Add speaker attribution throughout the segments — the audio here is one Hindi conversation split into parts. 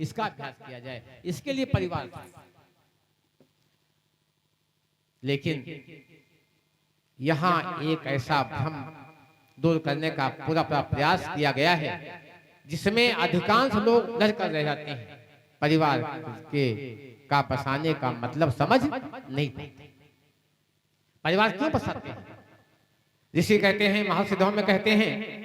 Speaker 1: इसका अभ्यास किया जाए, इसके लिए परिवार था। लेकिन यहाँ एक ऐसा भ्रम दूर करने का पूरा प्रयास किया गया है जिसमें अधिकांश लोग डर कर रह जाते हैं, परिवार के का बसाने का मतलब समझ नहीं पाते। परिवार क्यों बसाते हैं? ऋषि कहते हैं, महर्षि में कहते हैं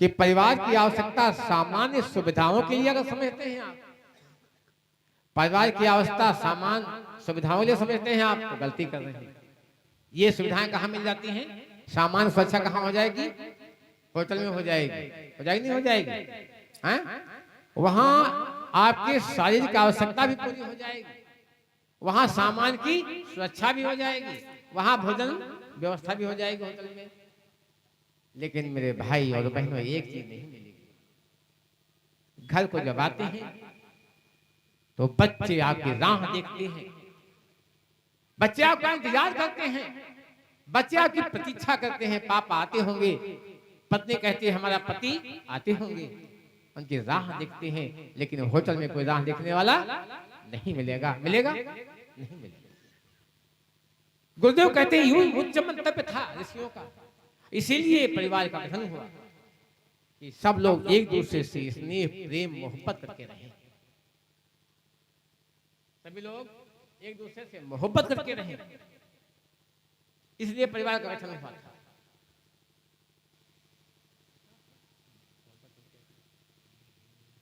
Speaker 1: कि परिवार की आवश्यकता सामान्य सुविधाओं के लिए अगर समझते हैं आप, परिवार की आवश्यकता सामान्य सुविधाओं के लिए समझते हैं आप, तो गलती कर रहे हैं। ये सुविधाएं कहाँ मिल जाती हैं? सामान्य सुरक्षा कहाँ हो जाएगी? होटल में हो जाएगी। हो जाएगी नहीं हो जाएगी? हैं? वहां आपके शारीरिक आवश्यकता भी पूरी हो जाएगी, वहां सामान की सुरक्षा भी हो जाएगी, वहां भोजन व्यवस्था भी हो जाएगी होटल में। लेकिन मेरे भाई और बहनों, एक चीज नहीं मिलेगी। घर को जब आते हैं तो बच्चे आपकी राह देखते हैं, बच्चे आपका इंतजार करते हैं, बच्चे आपकी प्रतीक्षा करते हैं। पापा आते होंगे, पत्नी कहती है हमारा पति आते होंगे, उनकी राह देखते हैं। लेकिन होटल में कोई राह देखने वाला नहीं मिलेगा। मिलेगा? नहीं मिलेगा। गुरुदेव कहते हैं यूं उच्च मंतव्य था ऋषियों का, इसीलिए परिवार का गठन हुआ कि सब लोग एक दूसरे से स्नेह प्रेम मोहब्बत करके रहे। सभी लोग एक दूसरे से मोहब्बत करके रहे, इसलिए परिवार का गठन हुआ था।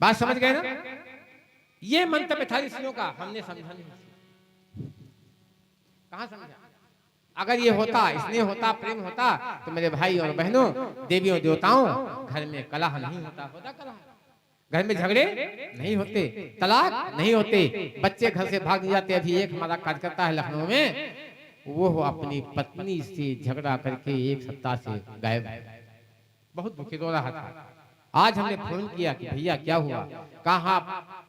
Speaker 1: बात समझ गए ना? ये मंतव्य था ऋषियों का, हमने समझा नहीं। कहां समझा? अगर ये होता, स्नेह होता, प्रेम होता, तो मेरे भाई और बहनों, देवियों देवताओं, घर में कलह नहीं होता। होता कलह? घर में झगड़े नहीं होते, तलाक नहीं होते, बच्चे घर से भाग जाते। अभी एक हमारा कार्यकर्ता है लखनऊ में, वो अपनी पत्नी से झगड़ा करके एक सप्ताह से गायब, बहुत दुखी रो रहा था। आज हमने फोन किया कि भैया क्या हुआ? कहा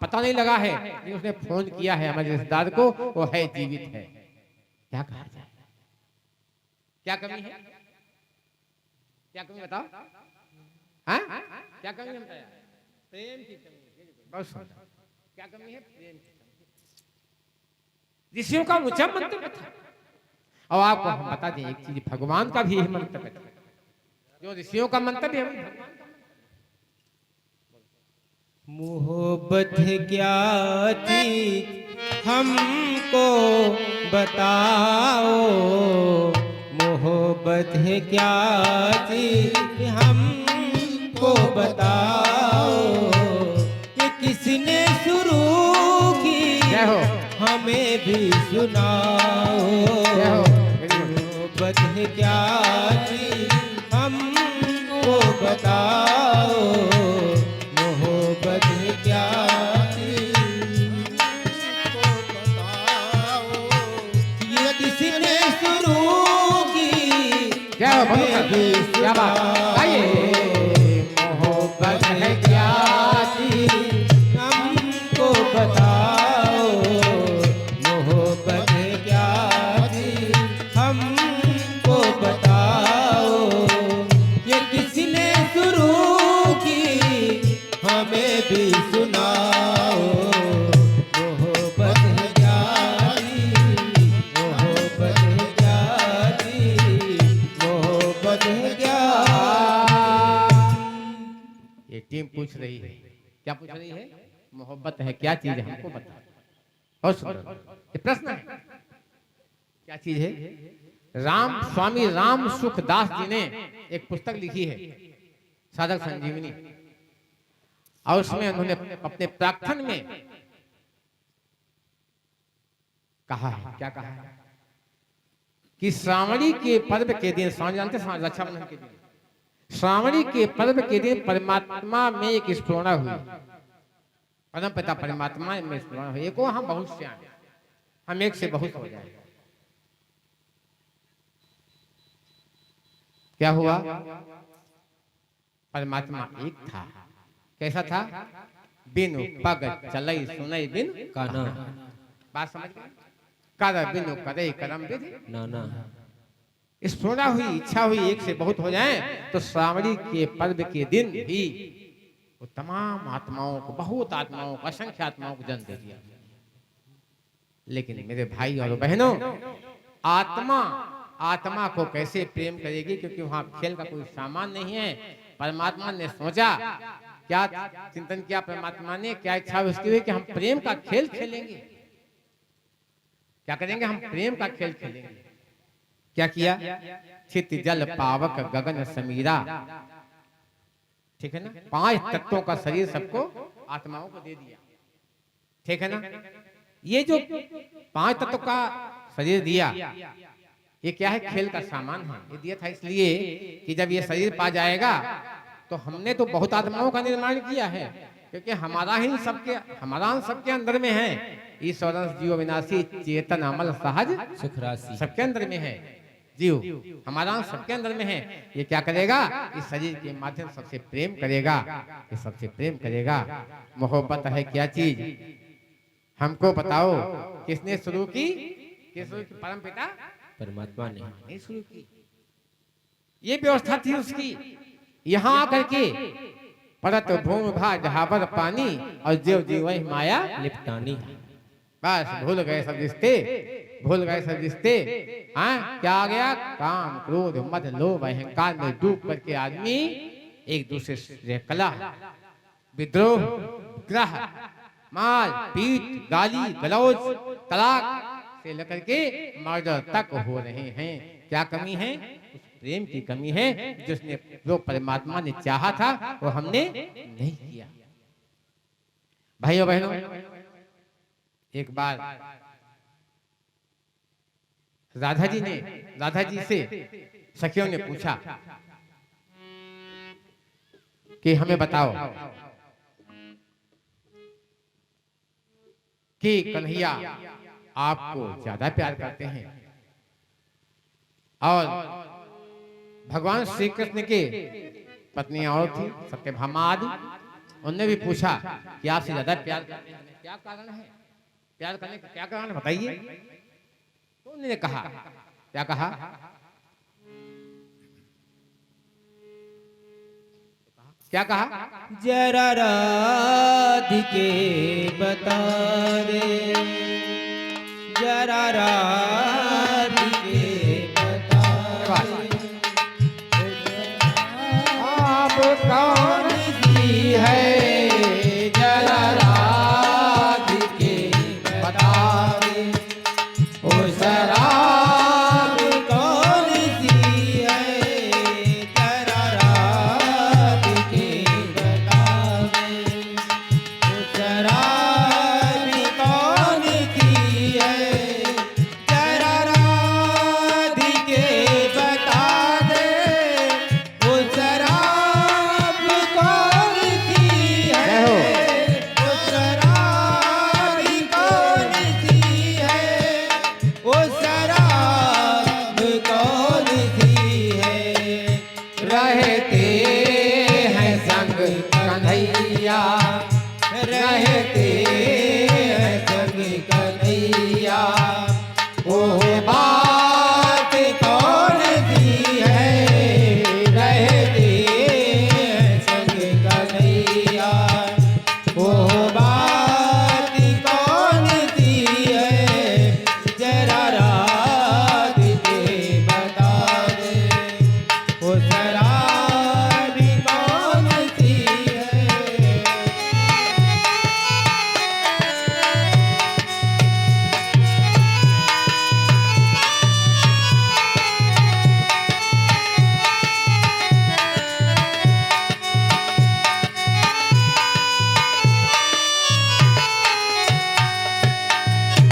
Speaker 1: पता नहीं लगा है, लेकिन उसने फोन किया है हमारे रिश्तेदार को, वो है, जीवित है। क्या कहा जाए? क्या कमी है? क्या कमी बताओ? हाँ? क्या कमी है बताया? प्रेम की कमी है। बस क्या कमी है? प्रेम की कमी। ऋषियों का ऊंचा मंतव्य था। और आपको हम बता दें एक चीज, भगवान का भी यही मंतव्य था। जो ऋषियों का मंतव्य है,
Speaker 2: मोहब्बत है क्या चीज हमको बताओ, मोहब्बत है क्या चीज हमको बताओ, ये किसने शुरू की हमें भी सुनाओ, मोहब्बत है क्या चीज हमको बताओ, मोहब्बत है क्या चीज हमको बताओ, ये किसने शुरू की हमें भी सुनाओ, मोहब्बत है क्या चीज हमको बताओ, मोहब्बत है क्या चीज हमको बताओ, ये किसने शुरू की हमें भी सुनाओ, मोहब्बत है क्या चीज, मोहब्बत है क्या चीज, मोहब्बत है क्या।
Speaker 1: ये टीम पूछ रही है, क्या पूछ रही है? मोहब्बत है क्या चीज हमको बता। और ये प्रश्न है, क्या चीज है? राम स्वामी राम सुखदास जी ने एक पुस्तक लिखी है, साधक संजीवनी, और उसमें उन्होंने अपने प्रार्थन में कहा है, क्या कहा है? कि श्रावणी के पर्व के दिन, श्रावणी जानते हैं, रक्षाबंधन के दिन, श्रावणी के पर्व के दिन परमात्मा में एक स्फुरणा हुई, परम पिता परमात्मा में स्फुरणा हुई। एको हम बहुत से आए, हम एक से बहुत हो जाए। क्या हुआ? परमात्मा एक था। कैसा था? बिनु पग चलई सुनई बिन
Speaker 2: काना,
Speaker 1: बात समझ गए? कर बिनु करे करम विधि
Speaker 2: नाना।
Speaker 1: स्फुरणा हुई, इच्छा हुई एक से बहुत हो जाए, तो श्रावणी के पर्व के दिन भी वो तमाम आत्माओं को, बहुत आत्माओं को, असंख्य आत्माओं को जन्म दे दिया। लेकिन मेरे भाई और बहनों, आत्मा आत्मा को कैसे प्रेम करेगी, क्योंकि वहां खेल का कोई सामान नहीं है। परमात्मा ने सोचा, क्या चिंतन किया परमात्मा ने, क्या इच्छा उसकी हुई कि हम प्रेम का खेल खेलेंगे। क्या करेंगे? हम प्रेम का खेल खेलेंगे। क्या किया? चित जल पावक गगन समीरा, ठीक है ना, 5 तत्वों का शरीर सबको आत्माओं को दे दिया, ठीक है ना। ये जो 5 तत्वों का शरीर दिया, ये क्या है? खेल का सामान है। ये दिया था इसलिए कि जब ये शरीर पा जाएगा तो हमने तो बहुत आत्माओं का निर्माण किया है, क्योंकि हमारा सबके अंदर में है। ईश्वरंस जीव विनाशी चेतन अमल सहज
Speaker 2: सुखरासी
Speaker 1: सबके अंदर में है। जीव हमारा सबके अंदर में है। ये क्या करेगा? इस शरीर के माध्यम से सबसे प्रेम करेगा, ये सबसे प्रेम करेगा। मोहब्बत है क्या चीज? हमको बताओ, किसने शुरू की? परम पिता
Speaker 2: परमात्मा ने
Speaker 1: नहीं शुरू की। ये व्यवस्था थी उसकी। यहाँ आकर के परत भूमि भा जहावर पानी और जीव जीव वही माया
Speaker 2: लिपटानी।
Speaker 1: बस भूल गए सब रिश्ते, भूल गए सब रिश्ते। हाँ, क्या आ गया? काम क्रोध मद लोभ अहंकार में डूब करके आदमी एक दूसरे से कलह, विद्रोह, ग्रह, मार पीट, गाली गलौज, तलाक से लेकर के मर्डर तक हो रहे हैं। क्या कमी है? प्रेम की कमी है। जो परमात्मा ने चाहा था वो हमने नहीं किया। भाइयों बहनों, एक बार राधा जी से सखियों ने पूछा कि हमें बताओ कि कन्हैया आपको ज्यादा प्यार करते हैं और भगवान श्री कृष्ण के पत्नी और थी सत्यभामा आदि, उनने भी पूछा कि आपसे ज्यादा प्यार करते हैं, क्या कारण है? प्यार करने का क्या कारण बताइए। तो उन्होंने कहा, क्या कहा? क्या कहा?
Speaker 2: जरा राधिके बता रे, जरा राधिके बता रे,
Speaker 1: आप कौन सी है? जरा राधिके बता रे, ओ शराब
Speaker 2: कौन सी है? जरा राधिके बता रे, ओ शराब कौन सी है? जरा राधिके बता दे, ओ शराब कौन सी है? ओ शराब कौन सी है? ओ शराब कौन सी है?
Speaker 1: रहते हैं संग कन्हैया,
Speaker 2: रहते हैं संग कन्हैया, ओ बात कौन सी है? रहते हैं संग कन्हैया, ओ बात कौन सी है? जरा राधिके बता दे, ओ शराब कौन सी है?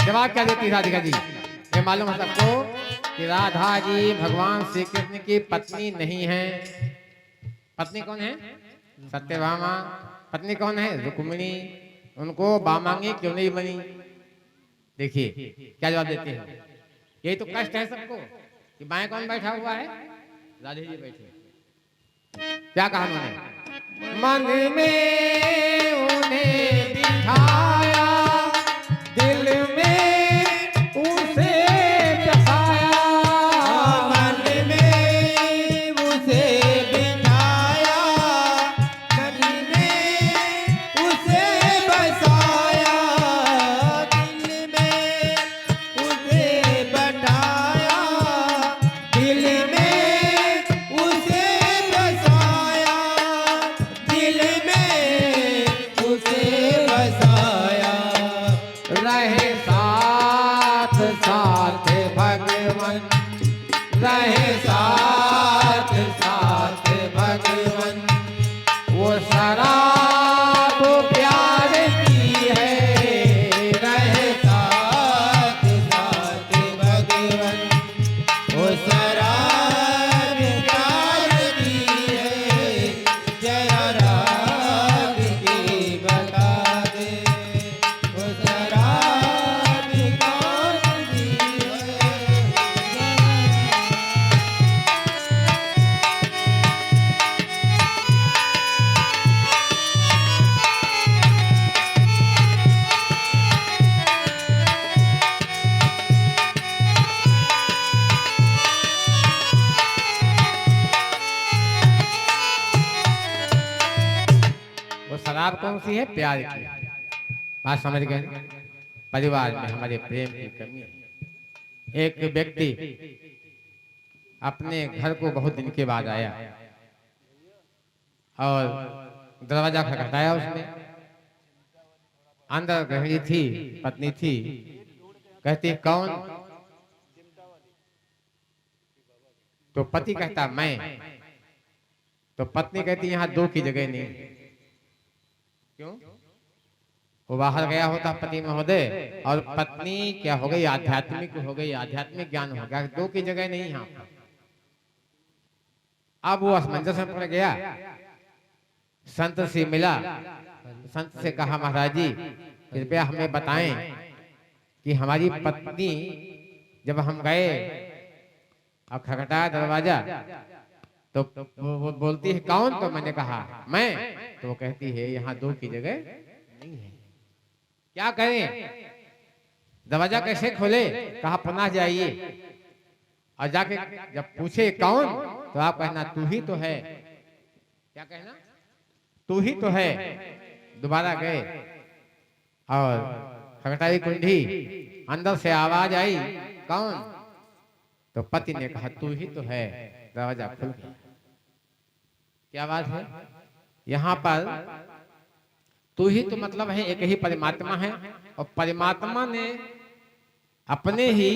Speaker 1: जवाब क्या देती राधिका जी? ये मालूम है सबको कि राधा जी भगवान श्री कृष्ण की पत्नी नहीं है। पत्नी कौन है? सत्यभामा। पत्नी कौन है? रुक्मिणी। उनको बामांगी क्यों नहीं बनी? देखिए क्या जवाब देते हैं। यही तो कष्ट है सबको कि बाएं कौन बैठा हुआ है? राधे जी बैठे। क्या कहा उन्होंने? मन में उन्हें बिठाया, दिल में उसे बसाया,
Speaker 2: मन में उसे बिठाया, मन में
Speaker 1: कौन सी है? प्यार की। बात समझ गए? परिवार में हमारे प्रेम की कमी है। एक व्यक्ति अपने घर को बहुत दिन के बाद आया और दरवाजा खटखटाया उसने। अंदर गृहिणी थी, पत्नी थी। कहती कौन? तो पति कहता मैं। तो पत्नी कहती यहाँ दो की जगह नहीं। क्यों? वो बाहर गया होता पति महोदय, और पत्नी क्या हो गई? आध्यात्मिक हो गई, आध्यात्मिक ज्ञान हो गया, दो की जगह नहीं यहाँ। अब वो असमंजस में पड़ गया, संत से मिला। संत से कहा महाराज जी कृपया हमें बताएं कि हमारी पत्नी जब हम गए और खटखटाया दरवाजा तो वो बोलती है कौन? तो मैंने कहा मैं। तो वो कहती है यहाँ दो की जगह नहीं है। क्या करें? दरवाजा कैसे खोले? कहा पुनः जाइए और जाके जब पूछे कौन तो आप कहना तू ही तो है। क्या कहना? तू ही तो है। दोबारा गए और खटखटाई कुंडी, अंदर से आवाज आई कौन? तो पति ने कहा तू ही तो है। दरवाजा खुल गया। क्या बात है? यहाँ पर तू ही तो मतलब है एक ही परमात्मा है, और परमात्मा ने अपने ही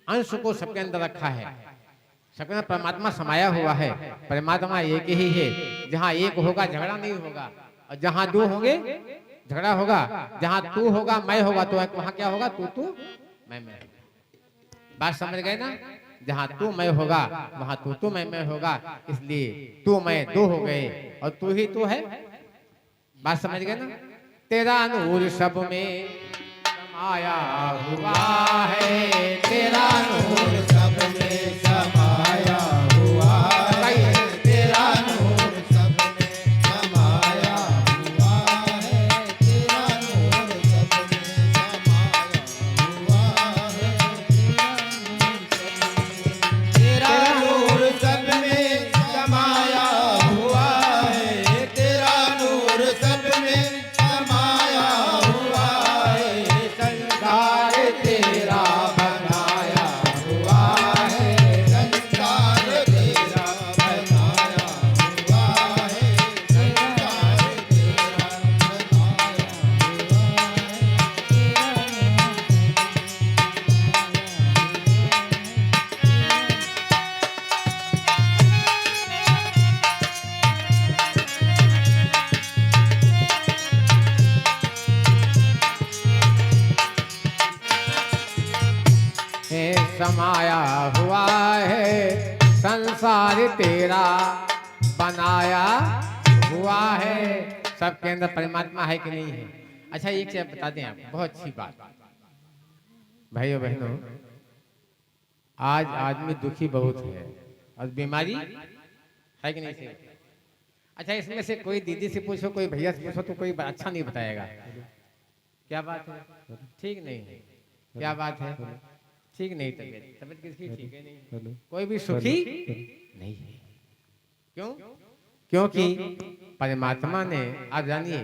Speaker 1: अंश को सबके अंदर रखा है। सबके अंदर परमात्मा समाया हुआ है। परमात्मा एक ही है। जहाँ एक होगा झगड़ा नहीं होगा, और जहाँ दो होंगे झगड़ा होगा। जहाँ तू होगा मैं होगा तो वहाँ क्या होगा? तू मैं। बात समझ गए ना? जहाँ तू मैं होगा वहाँ तू मैं होगा। इसलिए तू मैं दो हो गए और तू ही तू है। बात समझ गए ना? तेरा नूर सब में समाया हुआ है। तेरा नूर
Speaker 2: सब में समाया हुआ है। तेरा नूर सब में समाया हुआ है। तेरा नूर सब में समाया हुआ है। तेरा नूर सब में समाया हुआ है। तेरा नूर सब में समाया हुआ है। संसार तेरा बनाया हुआ है। संसार तेरा बनाया हुआ है। संसार तेरा
Speaker 1: है समाया हुआ है। संसार तेरा बनाया हुआ है। सबके अंदर परमात्मा है कि नहीं है? अच्छा एक चीज बता दें आप, बहुत अच्छी बात भाइयों बहनों, आज आदमी दुखी बहुत है और बीमारी है कि नहीं से? अच्छा इसमें से कोई दीदी से पूछो, कोई भैया से पूछो तो कोई अच्छा नहीं बताएगा। क्या बात है? ठीक नहीं है। क्या बात है? ठीक नहीं। तबीयत किसकी ठीक है? नहीं। कोई भी सुखी नहीं है। क्यों? क्योंकि परमात्मा ने, आप जानिए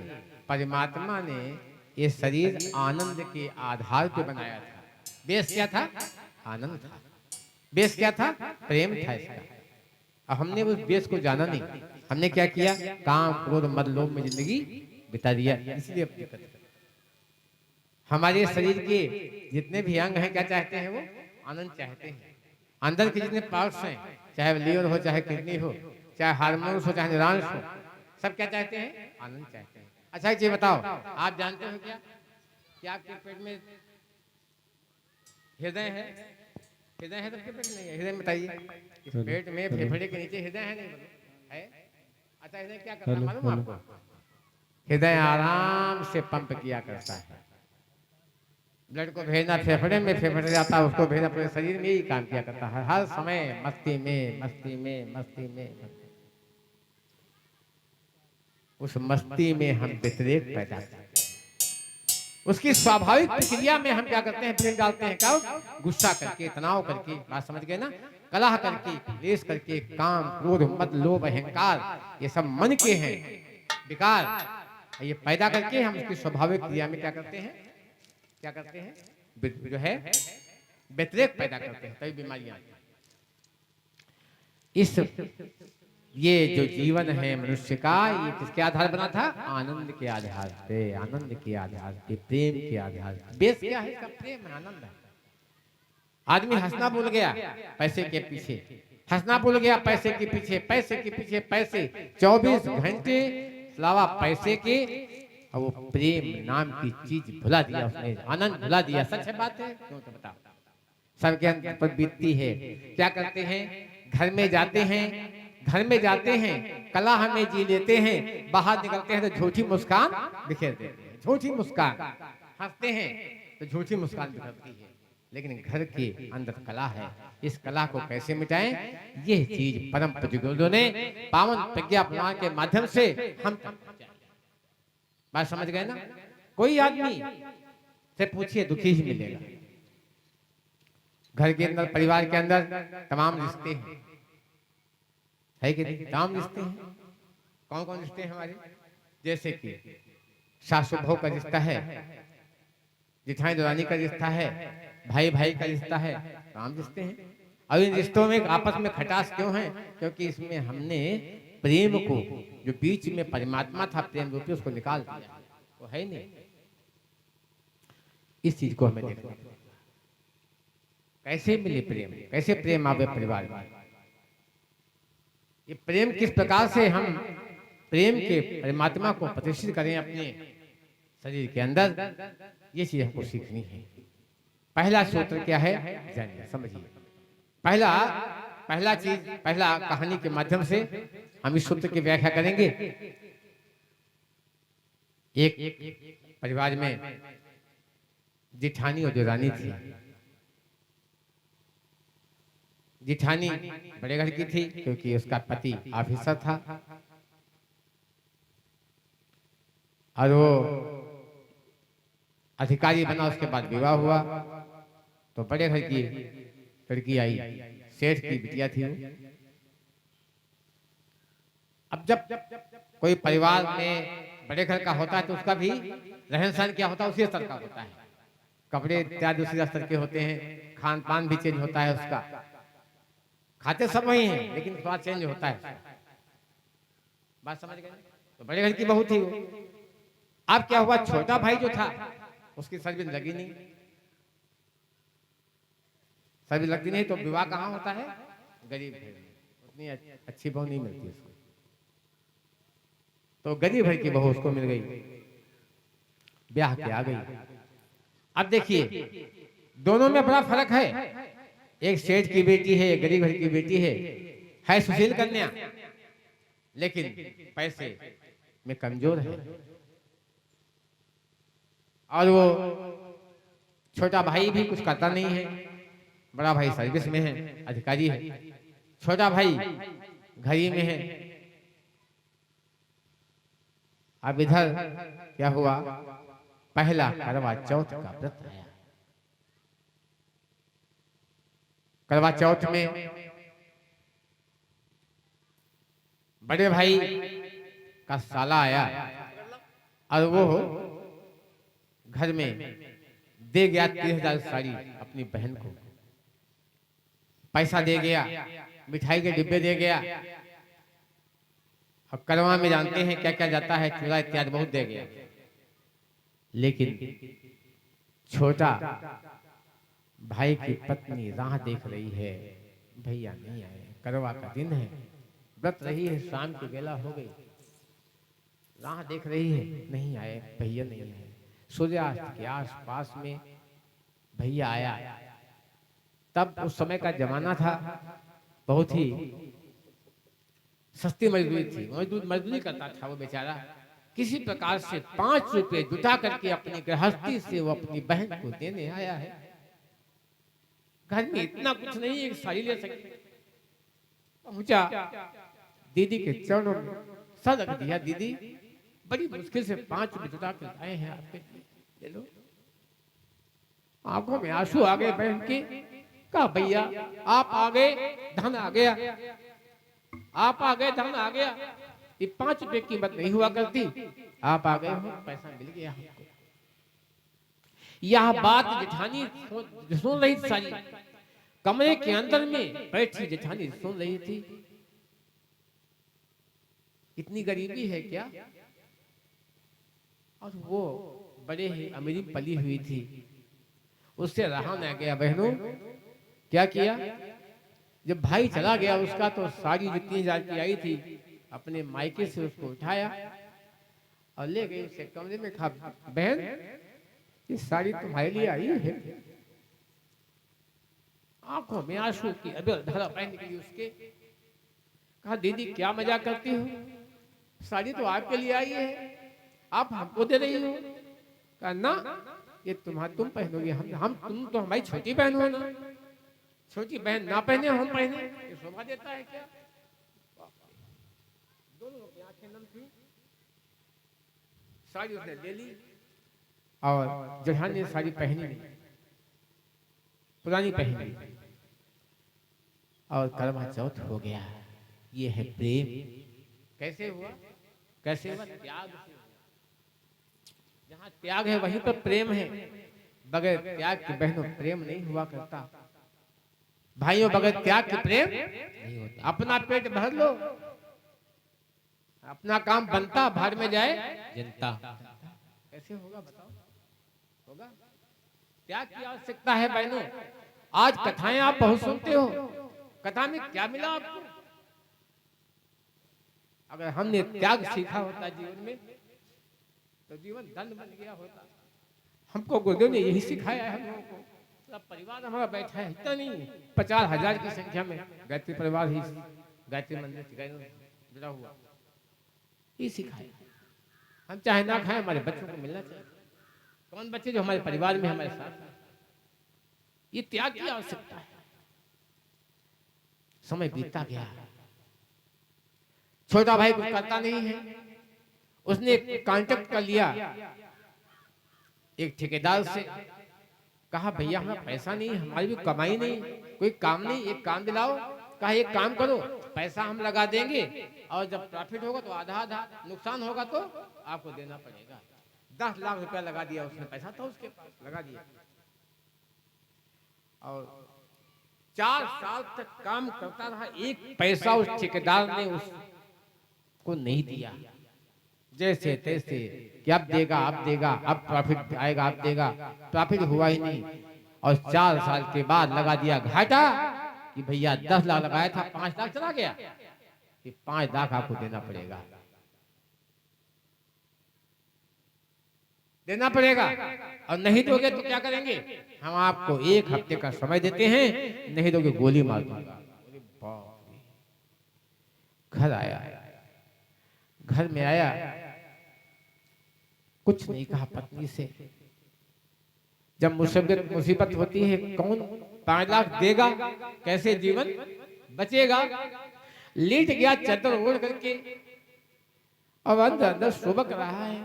Speaker 1: परमात्मा ने ये शरीर आनंद के आधार पे बनाया था। बेस क्या था? आनंद था। बेस क्या था? प्रेम था इसका। अब हमने उस बेस को जाना नहीं। हमने क्या किया? काम क्रोध मद लोभ में जिंदगी बिता दिया। इसलिए अब दिक्कत है। हमारे शरीर के जितने भी अंग हैं क्या चाहते हैं? वो आनंद चाहते हैं। अंदर के जितने पार्ट्स हैं, चाहे लीवर हो, चाहे किडनी हो, चाहे हार्मोन्स हो, चाहे न्यूरॉन्स हो, सब क्या चाहते हैं? आनंद चाहते हैं। अच्छा एक चीज बताओ, आप जानते हो क्या कि आपके पेट में हृदय है? हृदय है तो आपके पेट नहीं है? हृदय बताइए। इस पेट में फेफड़े के नीचे हृदय है? नहीं है? अच्छा हृदय क्या करता है मालूम आपको? हृदय आराम से पंप किया करता है। ब्लड को भेजना फेफड़े में, फेफड़े जाता है उसको भेजना पूरे शरीर में, ही काम किया करता है। हर समय मस्ती में मस्ती में मस्ती में। उस मस्ती में हम व्यतिरेक पैदा करते हैं। उसकी स्वाभाविक प्रक्रिया में हम क्या करते हैं? ब्रेन डालते हैं। क्या? गुस्सा करके, तनाव करके। बात समझ गए ना? कलह करके, क्लेश करके, काम क्रोध मद लोभ अहंकार, ये सब मन के हैं विकार। ये पैदा करके हम उसकी स्वाभाविक क्रिया में क्या करते हैं, जो है व्यतिरेक पैदा करते हैं, तभी बीमारियां आती हैं। इस ये जो जीवन है मनुष्य का, ये किसके आधार बना था? आनंद के आधार पे, आनंद के आधार पे, प्रेम के आधार पे। बेस क्या है इसका? प्रेम है, आनंद है। आदमी हंसना भूल गया पैसे के पीछे, हंसना भूल गया पैसे के पीछे, पैसे के पीछे पैसे, 24 घंटे सिवा पैसे के, और वो प्रेम नाम की चीज भुला दिया उसने, आनंद भुला दिया। सच है बात है, क्यों तो बताओ। सबके अंदर पर बीतती है। क्या करते हैं? घर में जाते हैं, कला हमें जी लेते हैं, बाहर निकलते हैं तो झूठी मुस्कान बिखेर देते हैं, झूठी मुस्कान। हंसते हैं तो झूठी मुस्कान बिखरती है, लेकिन घर के अंदर कला है। इस कला को कैसे मिटाएं? यह चीज परम प्रतिगुरुओं ने पावन प्रज्ञा प्रमाण के माध्यम से हम बात समझ गए ना। कोई आदमी से पूछिए दुखी ही मिलेगा। घर के अंदर, परिवार के अंदर तमाम रिश्ते हैं, है कि नहीं? तमाम रिश्ते हैं। कौन कौन रिश्ते हैं हमारे? जैसे कि सासु बहू का रिश्ता है, जिठाई दौरानी का रिश्ता है, भाई भाई का रिश्ता है, तमाम रिश्ते हैं। और इन रिश्तों में आपस में खटास क्यों है? क्योंकि इसमें हमने प्रेम को, जो बीच में परमात्मा था प्रेम रूपी, उसको निकाल दिया। वो है नहीं। इस चीज को हमें देखना, कैसे मिले प्रेम, कैसे प्रेम आवे परिवार में। ये प्रेम किस प्रकार से हम प्रेम के परमात्मा को प्रतिष्ठित करें अपने शरीर के अंदर, ये चीज हमको सीखनी है। पहला सूत्र क्या है? जानिए, समझिए। पहला कहानी के माध्यम से हम इस सूत्र की व्याख्या करेंगे। एक परिवार में जिठानी और जो रानी थी। जिठानी बड़े घर की थी क्योंकि उसका पति ऑफिसर था, और वो अधिकारी बना। उसके बाद विवाह हुआ तो बड़े घर की लड़की आई, सेठ की बिटिया थी वो। अब जब कोई परिवार में बड़े घर का होता है तो उसका भी रहन सहन क्या होता है? उसी स्तर का होता है। कपड़े इत्यादि उसी स्तर के होते हैं, खान पान भी चेंज होता है उसका। खाते सब वही हैं, लेकिन स्वाद चेंज होता है। बात समझ गए? तो बड़े घर की बहू थी वो। अब क्या हुआ? छोटा भाई जो था उसकी सर्विस लगी नहीं। सर्विस लगती नहीं तो विवाह कहाँ होता है? गरीब घर में। उतनी अच्छी बहू नहीं मिलती उसको, तो गरीब घर की बहू उसको मिल गई, ब्याह के आ गई। अब देखिए, दोनों में बड़ा फर्क है। एक सेठ की बेटी है, एक गरीब घर की बेटी है सुशील कन्या, लेकिन पैसे में कमजोर है। और वो छोटा भाई भी कुछ करता नहीं है। बड़ा भाई सर्विस में है, अधिकारी है, छोटा भाई घरी में है। अब इधर क्या हुआ? पहला करवा चौथ का व्रत आया। करवा चौथ में बड़े भाई का साला आया और वो घर में दे गया 30,000 साड़ी अपनी बहन को। पैसा दे गया, मिठाई के डिब्बे दे गया, और करवा में जानते हैं क्या क्या जाता है, चूड़ा इत्यादि बहुत दे गया। लेकिन छोटा भाई की पत्नी राह देख रही है, भैया नहीं आए, करवा का दिन है, व्रत रही है, शाम की बेला हो गई, राह देख रही है, नहीं आए, भैया नहीं आए। सूर्यास्त के आसपास में भैया आया। तब उस समय का जमाना था, बहुत ही सस्ती मजदूरी थी, मजदूरी करता था वो बेचारा। किसी प्रकार से 5 रुपए जुटा करके अपनी गृहस्थी से वो अपनी बहन को देने आया है। घर में इतना कुछ नहीं है कि साड़ी ले सके। पहुंचा, दीदी के चरणों में सर रख दिया। दीदी, बड़ी मुश्किल से 5 रुपए जुटा कर लाए हैं आपके लिए, ले लो। आंखों में आंसू आ गए बहन के। कहा, भैया आप आ गए, धन आ गया, आप आ गए, धन आ गया। ये 5 रुपए की कीमत नहीं हुआ करती, आप आ गए हो, पैसा मिल गया हमको। यह बात जेठानी सुन रही थी सारी, कमरे के अंदर में बैठी जेठानी सुन रही थी। इतनी गरीबी है क्या? और वो बड़े ही अमीरी पली हुई थी, उससे रहा न गया। बहनों, क्या किया? जब भाई चला गया उसका, तो सारी जो 3000 की आई थी अपने मायके से उसको उठाया और ले गई उसे कमरे में। खा, बहन ये साड़ी तुम्हारे लिए आई है। आंखों में आंसू की अबीर धारा बह निकली उसके। कहा, दीदी क्या मजाक करती हो, साड़ी तो आपके लिए आई है, आप हमको दे रही हो। कहा, ना ये तुम पहनोगे, हम तुम तो हमारी छोटी बहन हो ना, छोटी बहन ना पहने हम पहने, ये शोभा देता है क्या? दोनों की आंखें नम थी। साड़ी उसने ले ली और जेठानी ने साड़ी पहनी नहीं, पुरानी पहनी, और करवा चौथ हो गया। ये है प्रेम। कैसे हुआ? कैसे हुआ? त्याग से। जहाँ त्याग है वहीं पर प्रेम है। बगैर त्याग के बहनों प्रेम नहीं हुआ करता। भाइयों, बगैर त्याग के प्रेम नहीं होता। अपना पेट भर लो, अपना काम बनता, भाड़ में जाए जनता। कैसे होगा बताओ? होगा? त्याग की आवश्यकता है बहनों। आज कथाएं आप बहुत सुनते हो, कथा में क्या मिला आपको? अगर हमने त्याग सीखा होता जीवन में, तो जीवन धन्य बन गया होता। हमको गुरुदेव ने यही सिखाया है हम लोगों को। सब परिवार हमारा बैठा है, इतना नहीं, 50,000 की संख्या में गायत्री परिवार ही गायत्री मंदिर से जुड़ा हुआ, ये सिखाया। हम चाहे ना खाएं, हमारे बच्चों को मिलना चाहिए। कौन बच्चे जो हमारे परिवार में हमारे साथ हैं? ये त्याग की आवश्यकता है। समय बीतता गया, छोटा भाई कुछ करता नहीं है। उसने कांटेक्ट कर लिया एक ठेकेदार से। कहा, भैया हमें पैसा नहीं, हमारी भी कमाई नहीं, कोई काम नहीं, एक काम दिलाओ। कहा, एक काम करो, पैसा हम लगा देंगे और जब प्रॉफिट होगा तो आधा आधा, नुकसान होगा तो आपको देना पड़ेगा। 10 लाख रुपया लगा दिया उसने, पैसा था उसके पास, लगा दिया। और 4 साल तक काम करता रहा, एक पैसा उस ठेकेदार ने उसको नहीं दिया। जैसे तैसे कि अब देगा, अब देगा, अब प्रॉफिट आएगा, अब देगा, प्रॉफिट हुआ ही नहीं। और 4 साल के बाद लगा दिया घाटा कि भैया 10 लाख लगाया था, 5 लाख चला गया, कि 5 लाख आपको देना पड़ेगा, देना पड़ेगा। और नहीं दोगे तो क्या करेंगे? हम आपको 1 हफ्ते का समय देते हैं, नहीं दोगे गोली मार दूंगा। घर आया, घर में आया, कुछ नहीं कहा पत्नी से। जब मुसीबत होती है, कौन 5 लाख देगा? कैसे जीवन बचेगा? लेट गया चादर ओढ़ करके, अब अंदर अंदर सुबक रहा है।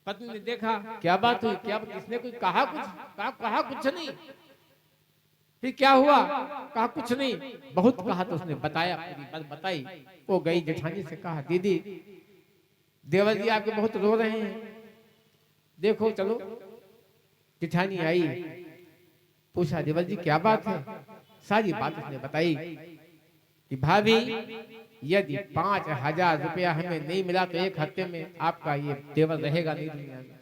Speaker 1: पत्नी ने देखा, क्या बात हुई, क्या किसने कुछ कहा? कहा कुछ नहीं। फिर क्या हुआ? कहा कुछ नहीं। बहुत कहा तो उसने बताया, पूरी बात बताई। वो गई जेठानी से, कहा, दीदी देवर जी आपके बहुत रो रहे हैं, देखो चलो। जेठानी आई, पूछा, देवर जी क्या बात है? सारी बात उसने बताई कि भाभी यदि 5,000 रुपया हमें नहीं मिला तो 1 हफ्ते में आपका ये देवर रहेगा नहीं दुनिया में।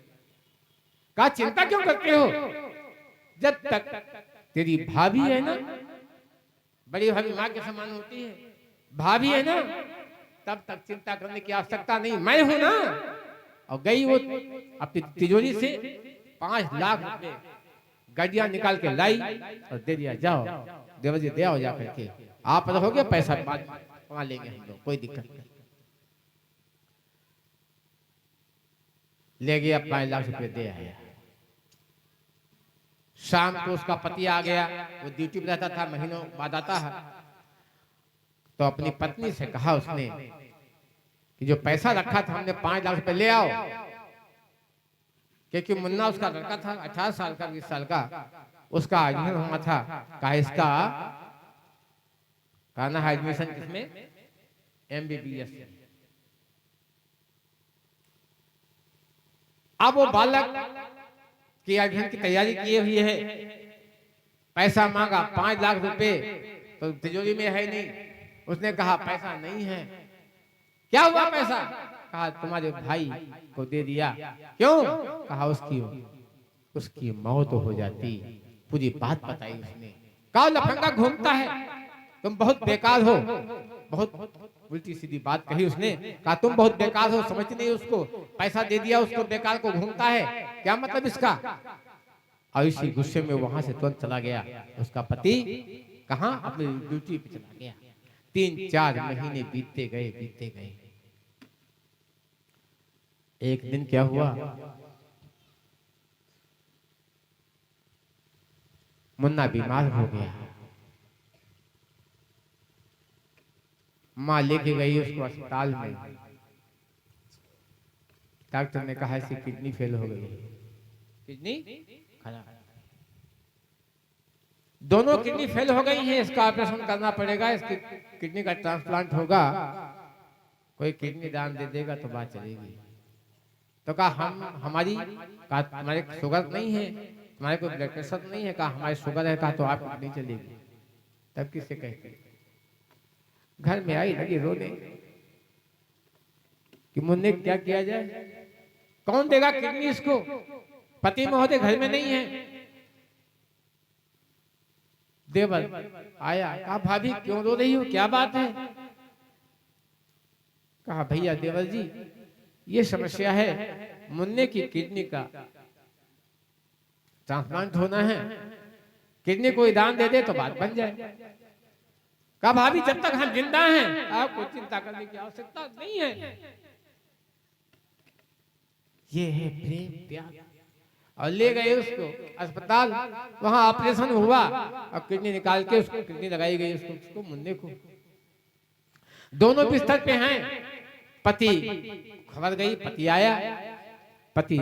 Speaker 1: कहा, चिंता क्यों करते हो? जब तक तेरी भाभी है ना, बड़ी भाभी माँ के समान होती है, भाभी है ना, तब तक चिंता करने की आवश्यकता नहीं, मैं हूं ना। और गई वो अपनी तिजोरी से 5 लाख रुपए गड्डियां निकाल के लाई और दे दिया, जाओ देवर जी दे आओ जा करके, आप रहोगे, पैसा बाद कमा लेंगे हम लोग, कोई दिक्कत नहीं। ले गया, 5 लाख रुपए दे आया। शाम को उसका पति आ गया, वो ड्यूटी पे रहता था, महीनों बाद आता है। तो अपनी पत्नी से कहा उसने कि जो पैसा रखा था हमने 5 लाख रुपए ले आओ। क्योंकि मुन्ना उसका लड़का था, 18 साल का, 20 साल का, उसका एडमिशन हुआ था। कहा, इसका कहना है एडमिशन किसमें? MBBS। अब वो बालक की अध्ययन की तैयारी किए हुई है, पैसा मांगा 5 लाख रुपए, तो तिजोरी में है नहीं। उसने कहा पैसा नहीं है। क्या हुआ पैसा? कहा तुम्हारे भाई को दे दिया। क्यों? कहा उसकी मौत हो जाती। पूरी बात बताई उसने। कहा लफंगा घूमता है, तुम बहुत बेकार हो। बहुत उल्टी सीधी बात कही उसने। कहा तुम बहुत बेकार हो, समझती नहीं उसको, पैसा दे दिया उसको, बेकार को घूमता है, क्या मतलब इसका? और इसी गुस्से में वहां से तुरंत चला गया। उसका पति कहां? अपनी ड्यूटी पे चला गया। 3-4 महीने बीतते गए। एक दिन क्या हुआ, मुन्ना बीमार हो गया। माँ लेके गई उसको अस्पताल में। डॉक्टर ने कहा इसकी किडनी फेल हो गई। किडनी खराब, दोनों किडनी फेल हो गई हैं, इसका ऑपरेशन करना पड़ेगा, इसकी किडनी का ट्रांसप्लांट होगा। कोई किडनी दान दे देगा तो बात चलेगी। तो कहा हमारे शुगर नहीं है, तुम्हारे कोई ब्लड प्रेशर नहीं है? कहा हमारे शुगर है। कहा तो आपकी नहीं चलेगी। तब किससे कहते? घर में आई, लगी रोने कि मुन्ने क्या किया जाए, कौन देगा किडनी इसको? पति महोदय घर में नहीं है। देवर आया, कहा भाभी क्यों रो रही हो, क्या बात है? कहा भैया देवर जी ये समस्या है, मुन्ने की किडनी का ट्रांसप्लांट होना है, किडनी कोई दान दे दे तो बात बन जाए। कहा भाभी जब तक हम जिंदा हैं आपको चिंता करने की आवश्यकता नहीं है। ये है प्रेम त्याग। और ले गए उसको अस्पताल, वहां ऑपरेशन हुआ और किडनी निकाल के उसको किडनी लगाई गई उसको मुन्ने को। दोनों बिस्तर पे हैं। पति खबर गई, पति आया, पति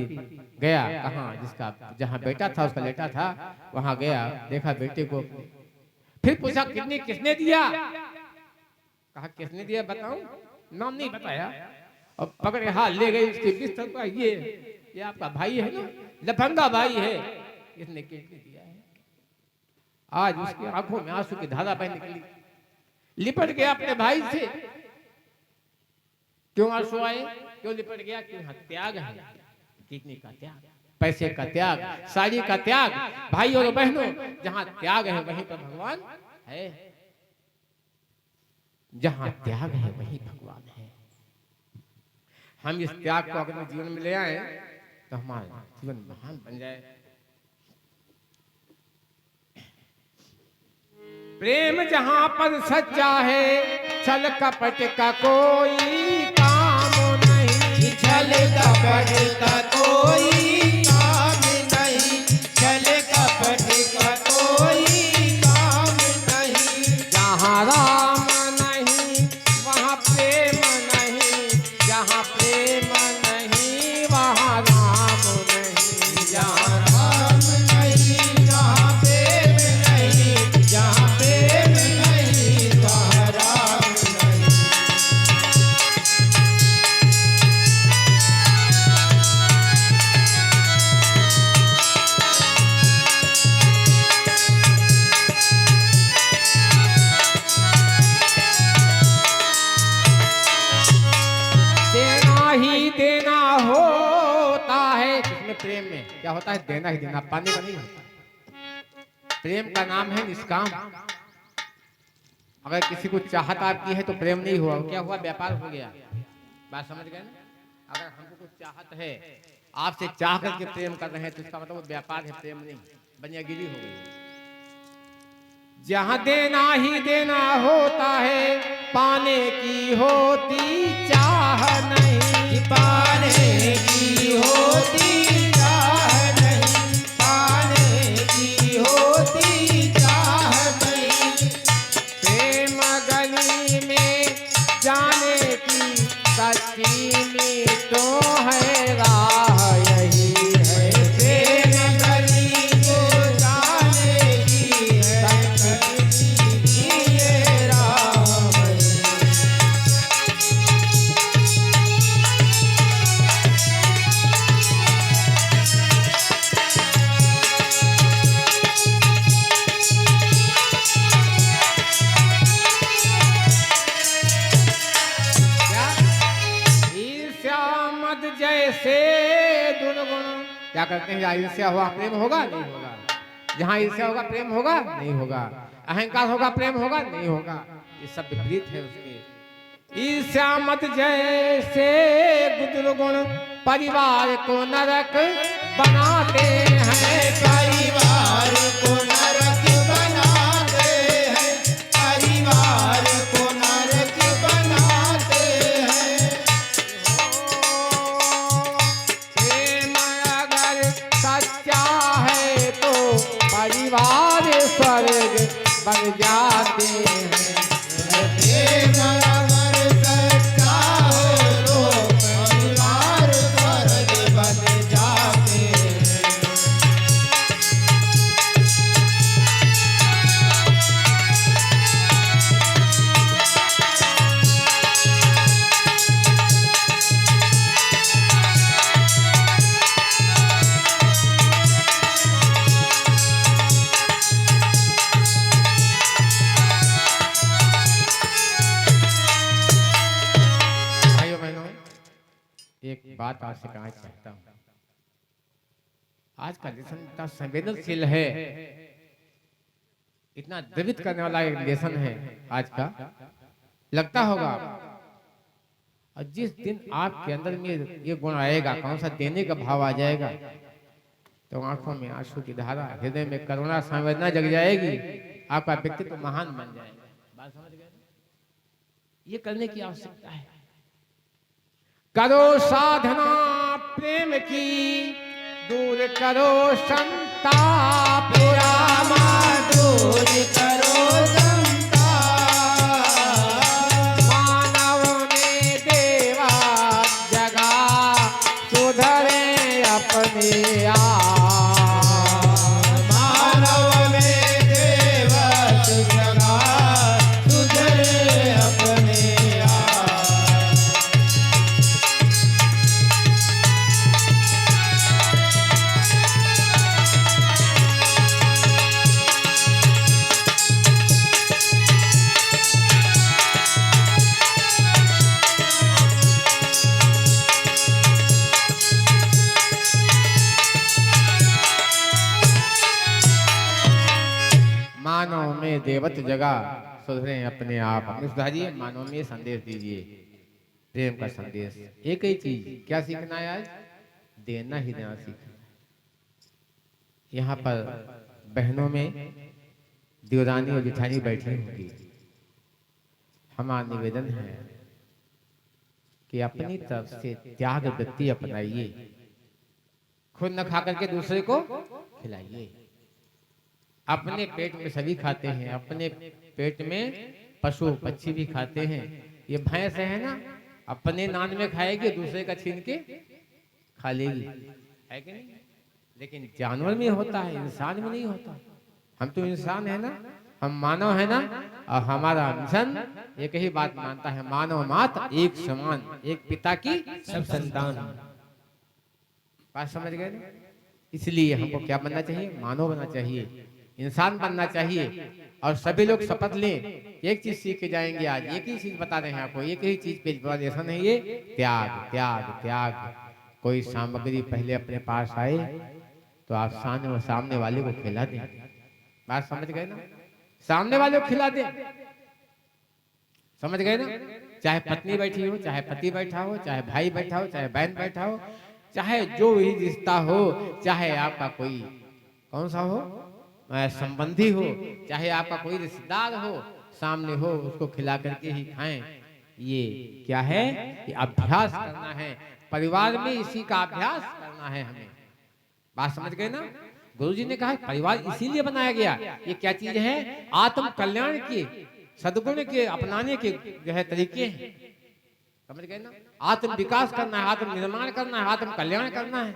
Speaker 1: गया कहाँ, जिसका जहाँ बेटा था उसका लेटा था वहां गया, देखा बेटे को। फिर पूछा किडनी किसने दिया? कहा किसने दिया बताऊं? नाम नहीं बताया। और पकड़ के हाथ ले गई उसके बिस्तर पर। ये आपका भाई है ना, लफंगा भाई है, इसने किडनी दिया है। आज उसकी आंखों में आंसू की धारा बह निकली, लिपट गया अपने भाई से। क्यों आंसू आए, क्यों लिपट गया? क्यों? त्याग है, किडनी का त्याग, पैसे का त्याग, साड़ी का त्याग। भाई और बहनों, जहां त्याग है वहीं पर भगवान है। जहां त्याग है वहीं भगवान है। हम इस त्याग को अपने जीवन में ले आए तो हमारा जीवन महान बन जाए। प्रेम जहां पर सच्चा है, छल कपट का कोई काम नहीं।
Speaker 2: छल कपट का कोई काम नहीं, छल कपट का कोई काम नहीं।
Speaker 1: जहाँ राम नहीं वहाँ प्रेम नहीं, जहाँ प्रेम नहीं वहाँ राम नहीं।
Speaker 2: जहाँ राम नहीं वहाँ प्रेम नहीं, जहाँ प्रेम नहीं वहाँ राम नहीं।
Speaker 1: देना ही देना होता है। इसमें प्रेम में क्या होता है? देना ही देना, पाने का नहीं होता। प्रेम का नाम है निष्काम। अगर किसी को चाहत आपकी है तो प्रेम नहीं हुआ, क्या हुआ? व्यापार हो गया। बात समझ गए ना? अगर हमको कुछ चाहत है, आपसे चाह करके प्रेम कर रहे हैं तो इसका मतलब वो व्यापार है, प्रेम नहीं, बनियागिरी हो गई। जहाँ देना ही देना होता है, पाने की होती चाह नहीं।
Speaker 2: पाने की होती चाह नहीं, पाने की होती चाह नहीं।
Speaker 1: प्रेम गली में जाने की सच्ची तो है राह यही है।
Speaker 2: प्रेम गली को जाने की सच्ची ये राह है।
Speaker 1: क्या करते हैं? जहाँ ईर्ष्या होगा प्रेम होगा? नहीं होगा। जहाँ ईर्ष्या होगा प्रेम होगा? नहीं होगा। अहंकार होगा प्रेम होगा? नहीं होगा। ये सब विपरीत है उसके। ईर्ष्या मत जैसे गुजर गुण परिवार को नरक बनाते हैं।
Speaker 2: परिवार को नरक बनाते हैं, परिवार को नरक बनाते हैं।
Speaker 1: प्रेम अगर सच्चा है तो परिवार स्वर्ग बन जाते हैं।
Speaker 2: प्रेम अगर सच्चा हो तो परिवार स्वर्ग बन जाते हैं।
Speaker 1: भाइयों बहनों, एक बात आपसे कहना चाहता हूँ। आज का लेसन इतना संवेदनशील है, इतना द्रवित करने वाला एक लेसन है आज का, लगता होगा। और जिस दिन आपके अंदर में ये गुण आएगा, कौन सा देने का भाव आ जाएगा, तो आंखों में आंसू की धारा, हृदय में करुणा संवेदना जग जाएगी, आपका व्यक्तित्व महान बन जाएगा। बात समझ गए? ये करने की आवश्यकता है। करो साधना प्रेम की, दूर करो संताप रामा,
Speaker 2: दूर करो संताप।
Speaker 1: मानव में देवा जगा, सुधरे अपने आप।
Speaker 2: मानव में देवत जगा, सुधरे अपने आप।
Speaker 1: मानव में देवत जगा, सुधरे अपने आप। अपने सुधारिए, मानव में संदेश दीजिए, प्रेम का संदेश। एक ही चीज क्या सीखना है आज? देना ही देना सीखना। यहाँ पर बहनों में देवरानी और जेठानी बैठी होंगी। हमारा निवेदन है कि अपनी तरफ से त्याग वृत्ति अपनाइए, खुद न खा करके दूसरे को खिलाइए। अपने पेट में सभी खाते हैं, अपने पेट में पशु पक्षी भी खाते हैं। ये भैंस है ना, अपने नान में खाएगी, दूसरे का छीन के खा लेगी, है कि नहीं? लेकिन जानवर में होता है, इंसान में नहीं होता। हम तो इंसान है ना, हम मानव है ना, और हमारा मिशन एक ही बात मानता है, मानव मात्र एक समान, एक पिता की सब संतान। बात समझ गए ना? इसलिए हमको क्या बनना चाहिए? मानव बनना चाहिए, इंसान बनना चाहिए। और सभी लोग शपथ लें, एक चीज सीख के जाएंगे आज। एक ही चीज बता रहे हैं आपको, एक ही चीज पे लेसन है ये, त्याग त्याग त्याग। कोई सामग्री पहले अपने पास आए तो आप सामने वाले को खिला दें। बात समझ गए ना? सामने वाले को खिला दें, समझ गए ना? चाहे पत्नी बैठी हो, चाहे पति बैठा हो, चाहे भाई बैठा हो, चाहे बहन बैठा हो, चाहे जो भी रिश्ता हो, चाहे आपका कोई कौन सा हो संबंधी हो, चाहे आपका कोई रिश्तेदार हो, सामने हो, उसको खिला करके ही खाएं। ये क्या है? ये अभ्यास करना है। परिवार में इसी का अभ्यास करना है हमें। बात समझ गए ना? गुरुजी ने कहा परिवार इसीलिए बनाया गया। ये क्या चीज है? आत्म कल्याण के, सद्गुण के अपनाने के जो है तरीके हैं। समझ गए ना? आत्म विकास करना है, आत्म निर्माण करना है, आत्म कल्याण करना है,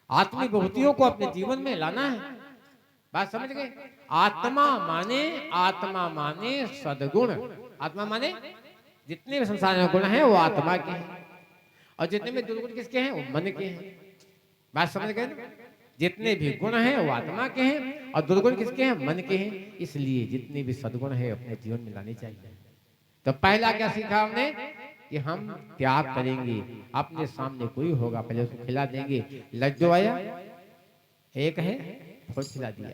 Speaker 1: आत्मिक विभूतियों को अपने जीवन में लाना है। बात समझ गए? आत्मा माने सद्गुण। आत्मा माने जितने भी संसार में गुण हैं वो आत्मा के हैं, और जितने भी दुर्गुण किसके हैं? वो मन के हैं। बात समझ गए ना? जितने भी गुण हैं वो आत्मा के हैं, और दुर्गुण किसके हैं? मन के हैं। इसलिए जितने भी सद्गुण है अपने जीवन में लाने चाहिए। तो पहला क्या सीखा हमने? कि हम त्याग करेंगे, अपने सामने कोई होगा पहले उसको खिला देंगे। लज्जो आया एक है फौज खिला दिया।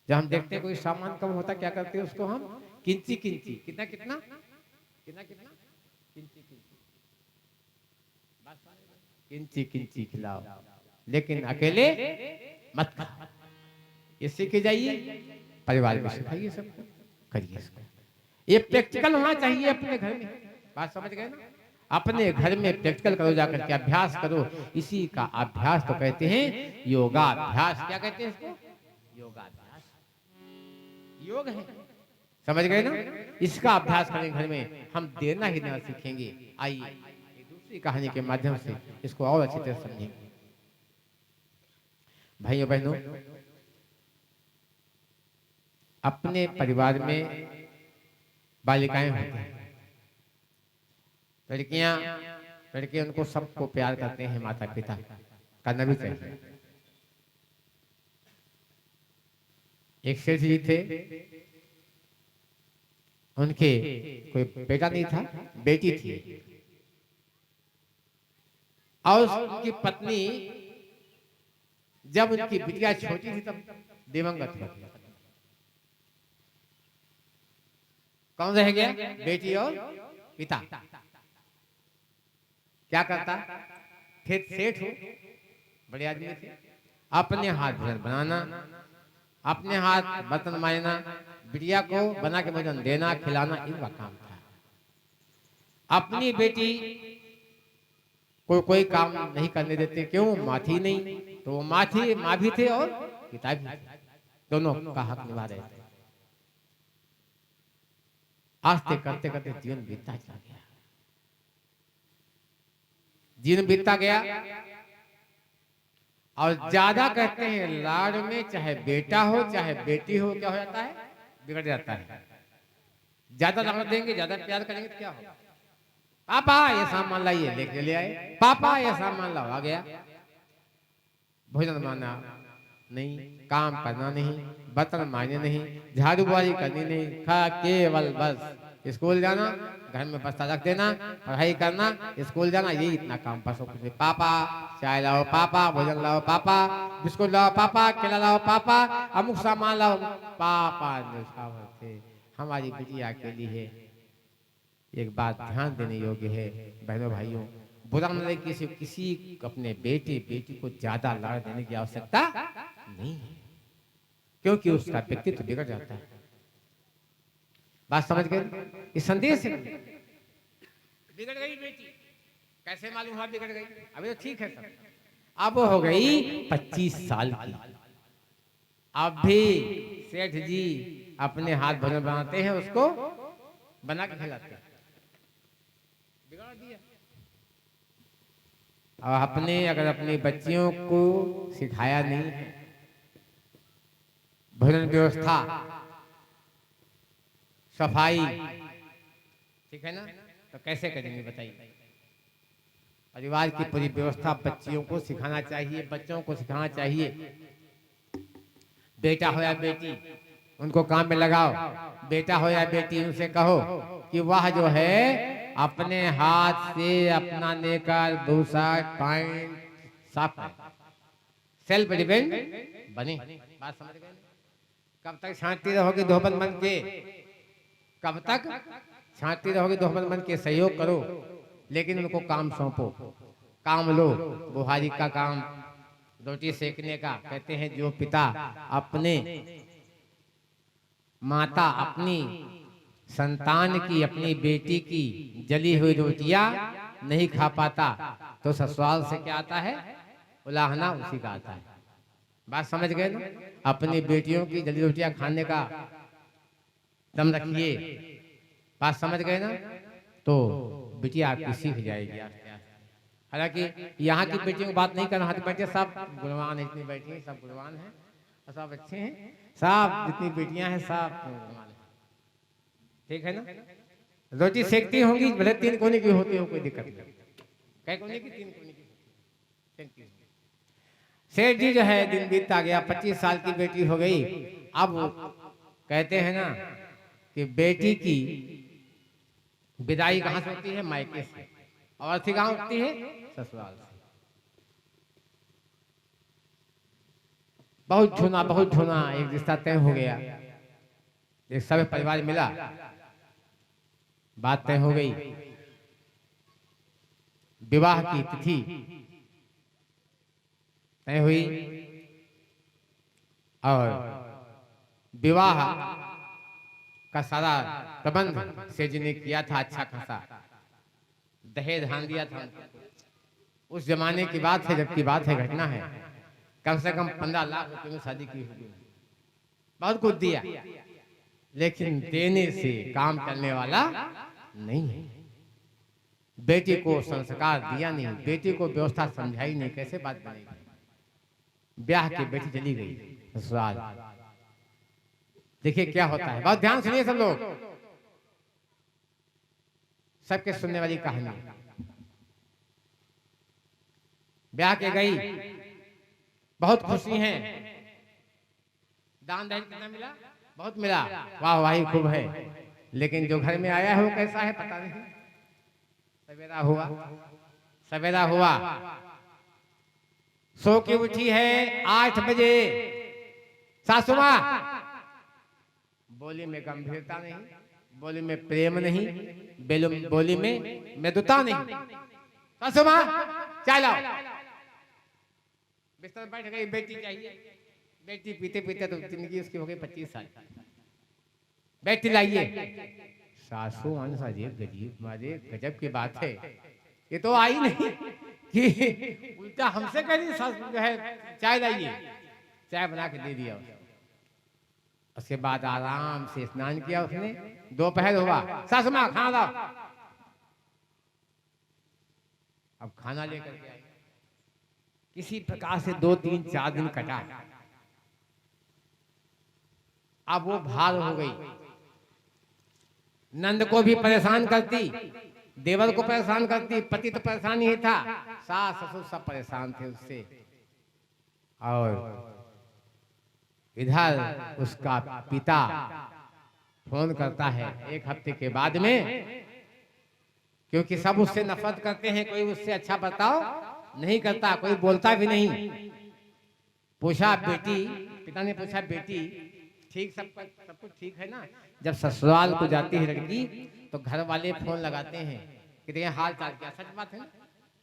Speaker 1: जब हम देखते हैं कोई सामान कम होता क्या करते हैं उसको हम किंची किंची, कितना कितना कितना कितना किंची किंची, बस किंची किंची खिलाओ, लेकिन अकेले मत खाओ। ये सीख जाइए, परिवार में सिखाइए, सबको करिए इसको। ये प्रैक्टिकल होना चाहिए अपने घर में। बात समझ गए ना? अपने घर में प्रैक्टिकल करो, जाकर के अभ्यास करो। इसी का अभ्यास तो कहते हैं योगाभ्यास। क्या कहते हैं इसको? योगाभ्यास। योग है, समझ गए ना? इसका अभ्यास करें घर में, हम देना ही देना सीखेंगे। आइए दूसरी कहानी के माध्यम से इसको और अच्छी तरह समझेंगे। भाइयों बहनों, अपने परिवार में बालिकाएं होती हैं, लड़के उनको सबको प्यार करते हैं, माता पिता करना भी चाहिए। एक सेठ जी थे, उनके कोई बेटा नहीं था, बेटी थी, और उनकी पत्नी जब उनकी बिटिया छोटी थी तब दिवंगत हो गई। कौन रह गया? बेटी और पिता। क्या करता? फिर सेठ हो, बड़े आदमी थे, अपने हाथ भोजन बनाना, अपने हाथ बर्तन मांजना, बिटिया को बना के भोजन देना, खिलाना, इनका काम था। अपनी बेटी को कोई काम नहीं करने देते, क्यों? माँ थी नहीं, तो वो माँ भी थे और पिता भी थे, दोनों का हक निभा रहे थे। आस्ते करते करते जीवन बीतता चला गया, जीवन बीतता गया। और ज्यादा कहते हैं लाड़ में, चाहे बेटा हो चाहे बेटी हो, क्या हो जाता है? बिगड़ जाता है। ज्यादा लाड़ देंगे, ज्यादा प्यार करेंगे तो क्या होगा? पापा ये सामान लाइए, लेके ले आए, पापा ये सामान लाओ, आ गया। भोजन बनाना नहीं, काम करना नहीं, बर्तन मांजने नहीं, झाड़ू बुआरी करनी नहीं, खा केवल बस स्कूल जाना, घर में बस्ता रख देना, पढ़ाई करना, स्कूल जाना, यही इतना काम। बस पापा चाय लाओ, पापा भोजन लाओ, पापा बिस्कुट लाओ, पापा केला लाओ, पापा अमुक सामान लाओ, पापा थे। हमारी बिटिया के लिए एक बात ध्यान देने योग्य है बहनों भाइयों, बुरा न लगे, किसी अपने बेटी को ज्यादा लाड़ देने की आवश्यकता नहीं है, क्योंकि उसका व्यक्तित्व बिगड़ जाता है। बात समझ गए? इस संदेश है। बिगड़ गई बेटी, कैसे मालूम हुआ बिगड़ गई? अभी तो ठीक है सब, अब हो गई 25 साल की, अब भी सेठ जी अपने हाथ भोजन बनाते हैं, उसको बना के खिलाते हैं। बिगाड़ दिया। और अगर अपनी बच्चियों को सिखाया नहीं है भोजन व्यवस्था, सफाई, ठीक है ना, तो कैसे करेंगे बताइए? परिवार की पूरी व्यवस्था बच्चियों को सिखाना चाहिए, बच्चों को सिखाना चाहिए। बेटा हो या बेटी, उनको काम में लगाओ। बेटा हो या बेटी, उनसे कहो कि वह जो है अपने हाथ से अपना नेकर भूसा पॉइंट साफ करे, सेल्फ डिपेंड बने। बात समझ गए? कब तक छांटती रहोगे धोबन बन के? कब तक छांटती रहोगे धोबन बन के? सहयोग करो, लेकिन उनको काम सौंपो, काम लो। बुहारी का काम, रोटी सेकने का। कहते हैं जो पिता अपने माता अपनी संतान की, अपनी बेटी की जली हुई रोटियां नहीं खा पाता, तो ससुराल से क्या आता है? उलाहना उसी का आता है। बात समझ गए ना? अपनी बेटियों की जली रोटियां खाने का दम रखिए। बात समझ गए ना? तो बेटियां आपकी सीख जाएगी। हालांकि यहाँ की बेटियों की बात नहीं करना, हाथ बैठे सब गुणवान है, जितनी बैठी हैं सब गुणवान हैं, सब अच्छे हैं, सब जितनी बेटियां हैं सब गुणवान हैं, ठीक है ना? रोटी सेकती होंगी, भले 3 कोने की होती हो, कोई दिक्कत नहीं। कै कोने की? 3 कोने की। सेठ जी जो है दिन बीतता गया, 25 साल की बेटी हो गई। अब कहते हैं ना कि बेटी की विदाई कहाँ से होती है? मायके से। और अर्थी कहाँ होती है? ससुराल से। बहुत ढूंढा, एक रिश्ता तय हो गया, एक सब परिवार मिला, बात तय हो गई, विवाह की तिथि तय हुई और विवाह का सारा प्रबंध सेठ ने किया था। अच्छा खासा दहेज धान दिया था। उस जमाने की बात है, जब की बात है, घटना है। कम से कम 15 लाख रुपए में शादी की हुई। बहुत कुछ दिया, लेकिन देने से काम करने वाला नहीं है। बेटी को संस्कार दिया नहीं, बेटी को व्यवस्था समझाई नहीं, कैसे बात बनेगी। ब्याह की बेटी चली गई ससुराल। देखिए क्या होता है, बहुत ध्यान सुनिए सब लोग, सबके सुनने वाली कहानी। ब्याह के गई, बहुत खुशी हैं, दान दहेज कितना मिला? बहुत मिला, वाह वाही खूब है। लेकिन जो घर में आया है वो कैसा है पता नहीं। सवेरा हुआ, सो के उठी है 8 बजे। सासू माँ, बोली में गंभीरता नहीं, बोली में प्रेम नहीं, बोली में मृदुता नहीं। सासू माँ चाय लाओ। बिस्तर बैठ गई, बेटी चाहिए। बेटी पीते पीते तो जिंदगी उसकी हो गई 25 साल। बेटी लाइए। सासू मानसा जी गजीब मारे गजब की बात है, ये तो आई नहीं कि उल्टा हमसे कह रही सासू जो है चाय लाइए। चाय बना के दे दिया। उसके बाद आराम से स्नान किया उसने। दोपहर हुआ, सासू माँ खाना लाओ। अब खाना लेकर के आई। किसी प्रकार से 2 3 4 दिन कटा। अब वो भार हो गई, नंद को भी परेशान करती, देवर को परेशान करती, पति तो परेशान ही था, सास ससुर सब परेशान थे उससे। और इधर उसका पिता फोन करता है 1 हफ्ते के बाद में, क्योंकि सब उससे नफरत करते हैं, कोई उससे अच्छा बर्ताव नहीं करता, कोई बोलता भी नहीं। पूछा बेटी, पिता ने पूछा बेटी ठीक सब कुछ ठीक है ना? जब ससुराल को जाती है लड़की तो घर वाले फोन लगाते हैं कि देखिए हाल चाल क्या। सच बात है ना,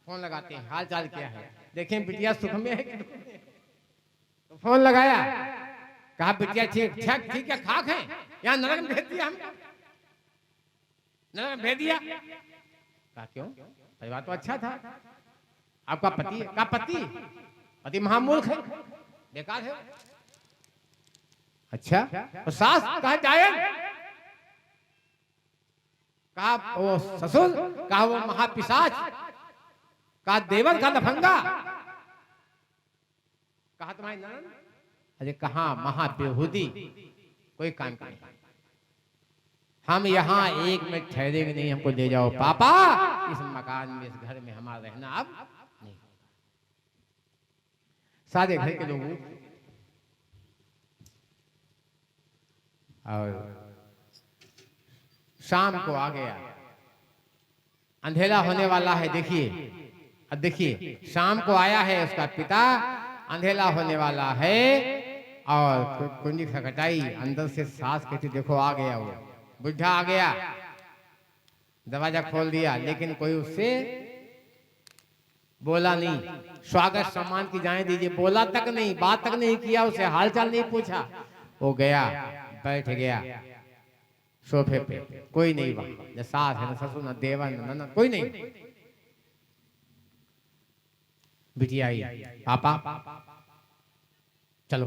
Speaker 1: फोन लगाते हैं हाल चाल क्या है, देखें बिटिया सुख में है कि दुख में है। तो फोन लगाया, कहा बिटिया ठीक है, खाक है, यहाँ नरक में भेज दिया, हम नरक में भेज दिया। कहा क्यों? परिवार तो अच्छा था, आपका पति का पति महामूर्ख है, बेकार है। अच्छा, तो सास कहा जायन, कहा वो ससुर, कहा वो महापिशाच, कहा देवर का लफंगा, कहा तुम्हारी ननद, अरे कहा महाबेहुदी, कोई काम नहीं, हम यहाँ 1 मिनट ठहरेंगे नहीं, हमको ले जाओ पापा, इस मकान में इस घर में हमारा रहना अब नहीं। सारे घर के लोगों और शाम को आ गया, अंधेरा होने वाला है। देखिए, अब देखिए शाम को आया है उसका पिता, अंधेरा होने वाला है और कुंडी खटखटाई, अंदर से सास कहती देखो आ गया, वो बुढ़ा आ गया। दरवाजा खोल दिया, लेकिन कोई उससे बोला नहीं। स्वागत सम्मान की जाने दीजिए, बोला तक नहीं, बात तक नहीं किया, उसे हालचाल नहीं पूछा। वो गया, बैठ गया सोफे पे, कोई नहीं वहां, न सास है, न ससुर, न देवर, न कोई नहीं। बिटिया आई, पापा चलो।